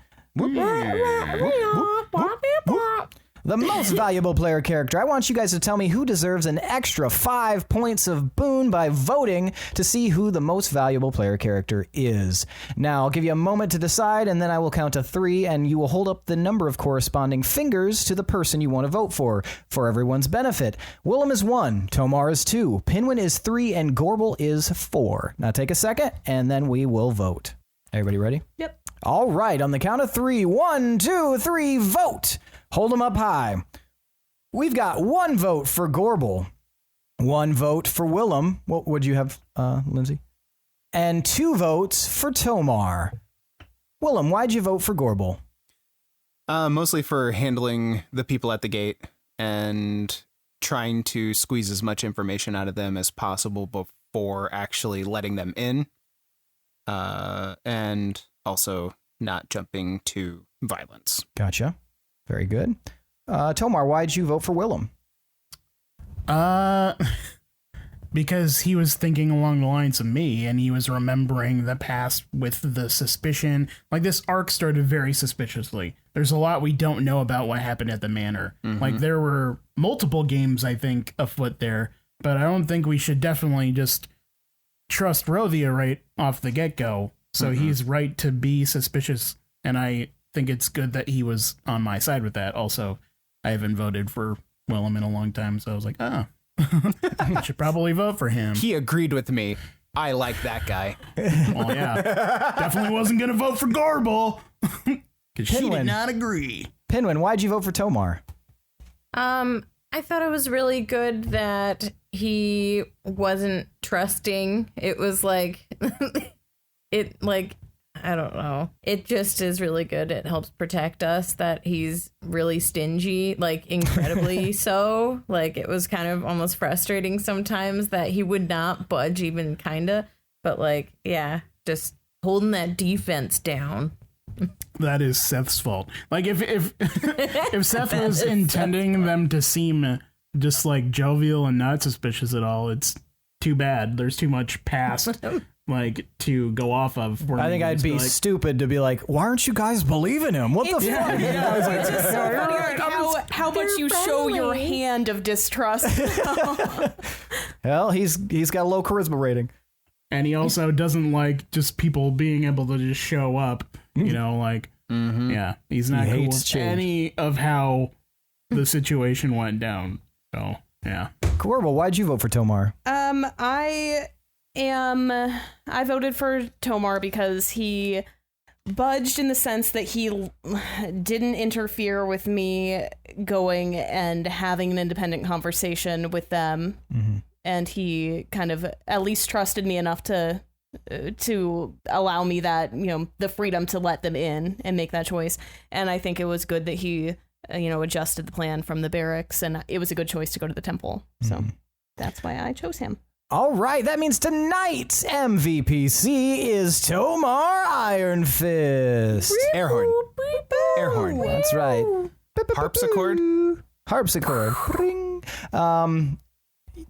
The most valuable player character. I want you guys to tell me who deserves an extra 5 points of boon by voting to see who the most valuable player character is. Now, I'll give you a moment to decide, and then I will count to 3, and you will hold up the number of corresponding fingers to the person you want to vote for everyone's benefit. Willem is 1, Tomar is 2, Pinwin is 3, and Gorbel is 4. Now take a second, and then we will vote. Everybody ready? Yep. All right, on the count of 3, 1, 2, 3, vote. Hold them up high. We've got 1 vote for Gorbel, 1 vote for Willem. What would you have, Lindsey? And 2 votes for Tomar. Willem, why'd you vote for Gorbel? Mostly for handling the people at the gate and trying to squeeze as much information out of them as possible before actually letting them in. And also not jumping to violence. Gotcha. Very good. Tomar, why'd you vote for Willem? Because he was thinking along the lines of me, and he was remembering the past with the suspicion. Like, this arc started very suspiciously. There's a lot we don't know about what happened at the manor. Like, there were multiple games, I think, afoot there, but I don't think we should definitely just trust Rothia right off the get-go. So he's right to be suspicious, and I think it's good that he was on my side with that. Also, I haven't voted for Willem in a long time, so I was like, I should probably vote for him. He agreed with me. I like that guy. Well, yeah. Definitely wasn't going to vote for Gorbel. Because she Pinwin. did not agree. Pinwin, why'd you vote for Tomar? I thought it was really good that he wasn't trusting. It was like, I don't know. It just is really good. It helps protect us that he's really stingy, like incredibly so. Like, it was kind of almost frustrating sometimes that he would not budge even kinda. But like, yeah, just holding that defense down. That is Seth's fault. Like, if Seth was intending them to seem just like jovial and not suspicious at all, it's too bad. There's too much past like to go off of. I think I'd be stupid to be like, why aren't you guys believing him? What the fuck? Yeah, I was like, It's just so funny, like, how much you show your hand of distrust. Well, he's got a low charisma rating. and he also doesn't like just people being able to just show up. You know, like yeah, he's not He cool hates with change. any of how the situation went down. So yeah. Gorbel, why'd you vote for Tomar? I voted for Tomar because he budged in the sense that he didn't interfere with me going and having an independent conversation with them. Mm-hmm. And he kind of at least trusted me enough to allow me that, the freedom to let them in and make that choice. And I think it was good that he, adjusted the plan from the barracks, and it was a good choice to go to the temple. So that's why I chose him. All right, that means tonight's MVPC is Tomar Ironfist. Airhorn. Airhorn. That's right. Harpsichord. Ring.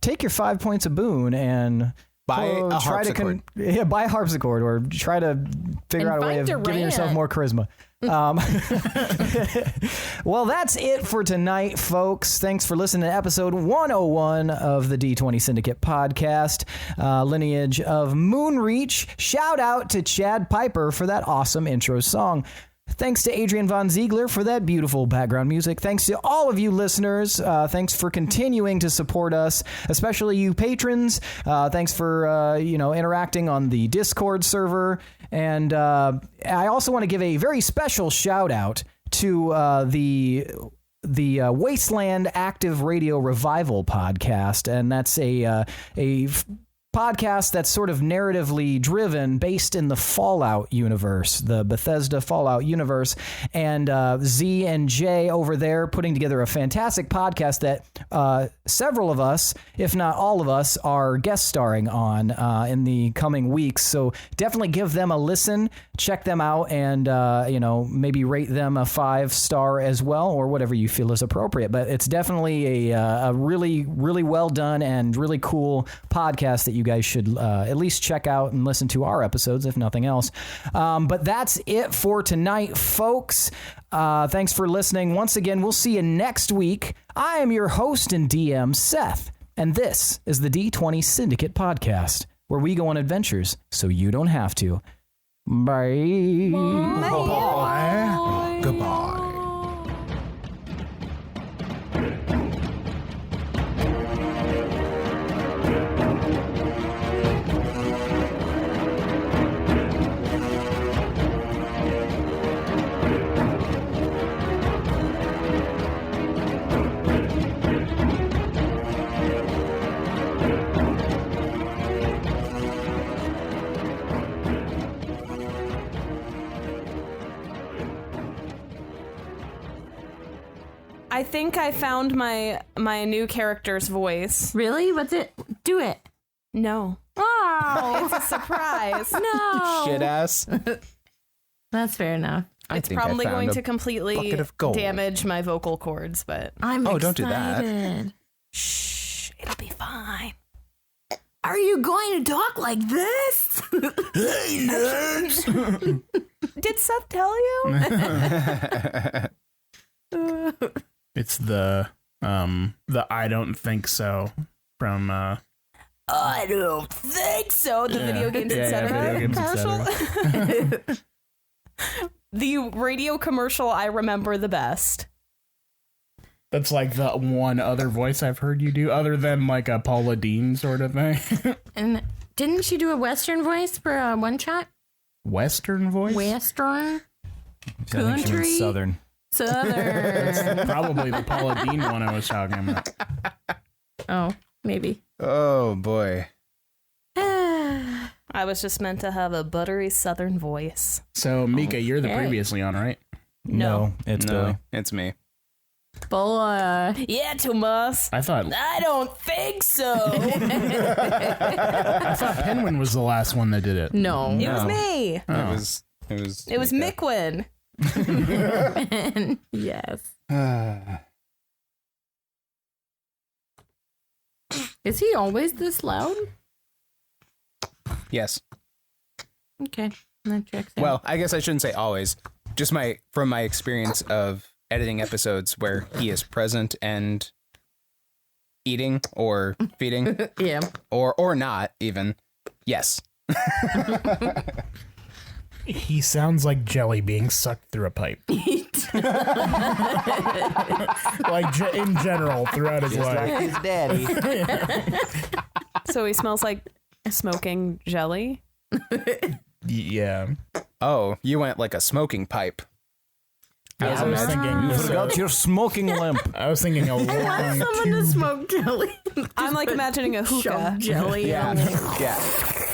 Take your 5 points of boon and buy a harpsichord. Buy a harpsichord, or try to figure out a way of giving yourself more charisma. Well, that's it for tonight, folks. Thanks for listening to episode 101 of the D20 Syndicate podcast, Lineage of Moonreach. Shout out to Chad Piper for that awesome intro song. Thanks to Adrian Von Ziegler for that beautiful background music. Thanks to all of you listeners. Thanks for continuing to support us, especially you patrons. Thanks for, interacting on the Discord server. And I also want to give a very special shout out to the Wasteland Active Radio Revival podcast. And that's a podcast that's sort of narratively driven, based in the Fallout universe, the Bethesda Fallout universe, and Z and J over there putting together a fantastic podcast that several of us, if not all of us, are guest starring on in the coming weeks. So definitely give them a listen, check them out, and maybe rate them a 5-star as well, or whatever you feel is appropriate. But it's definitely a really, really well done and really cool podcast that you guys should at least check out and listen to our episodes, if nothing else. But that's it for tonight, folks. Thanks for listening. Once again, we'll see you next week. I am your host and DM, Seth, and this is the D20 Syndicate podcast, where we go on adventures so you don't have to. Bye. Bye. Goodbye. I think I found my new character's voice. Really? What's it? Do it. No. Oh, It's a surprise. no. Shit ass. That's fair enough. It's probably going to completely bucket of gold. damage my vocal cords, but I'm excited. Don't do that. shh, it'll be fine. Are you going to talk like this? Hey, nerds. Did Seth tell you? It's the I don't think so from I don't think so. The video games, etc. Video games, The radio commercial I remember the best. That's like the one other voice I've heard you do, other than like a Paula Dean sort of thing. And didn't she do a Western voice for a one shot? Western voice? Western? I think she meant Country? Southern. Southern. Probably the Paula Dean one I was talking about. Oh, maybe. Oh, boy. I was just meant to have a buttery southern voice. So, Mika, you're the Hey. previously on, right? No, it's Billy. It's me. Boy. Yeah, Tomas. I thought I don't think so. I thought Pinwin was the last one that did it. No. It was me. It was Mika. Mickwin. Yes. Is he always this loud? Yes. Okay. That checks out. Well, I guess I shouldn't say always. Just from my experience of editing episodes where he is present and eating or feeding yeah. or not even. Yes. He sounds like jelly being sucked through a pipe. Like in general throughout his life. Like his daddy. So he smells like smoking jelly. Yeah. Oh, you went like a smoking pipe. I was thinking. You forgot your smoking lamp. I was thinking a long Someone to smoke jelly. I'm like imagining a hookah. Shove jelly. Yeah.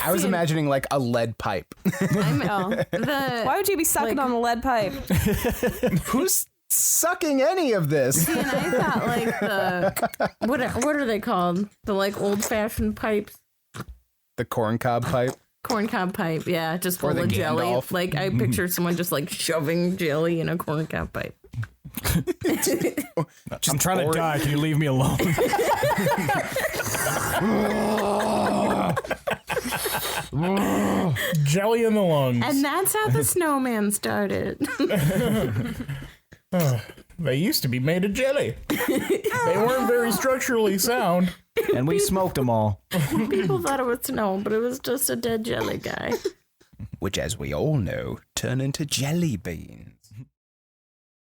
I was imagining like a lead pipe. Why would you be sucking on a lead pipe? Who's sucking any of this? And I thought like the what are they called? The like old fashioned pipes. The corncob pipe. Corncob pipe, yeah, just Or full the of jelly. Gandalf. Like I pictured someone just like shoving jelly in a corncob pipe. I'm trying to die. Can you leave me alone? jelly in the lungs. And that's how the snowman started. They used to be made of jelly. They weren't very structurally sound. And we smoked them all. People thought it was snow, but it was just a dead jelly guy. Which, as we all know, turn into jelly beans.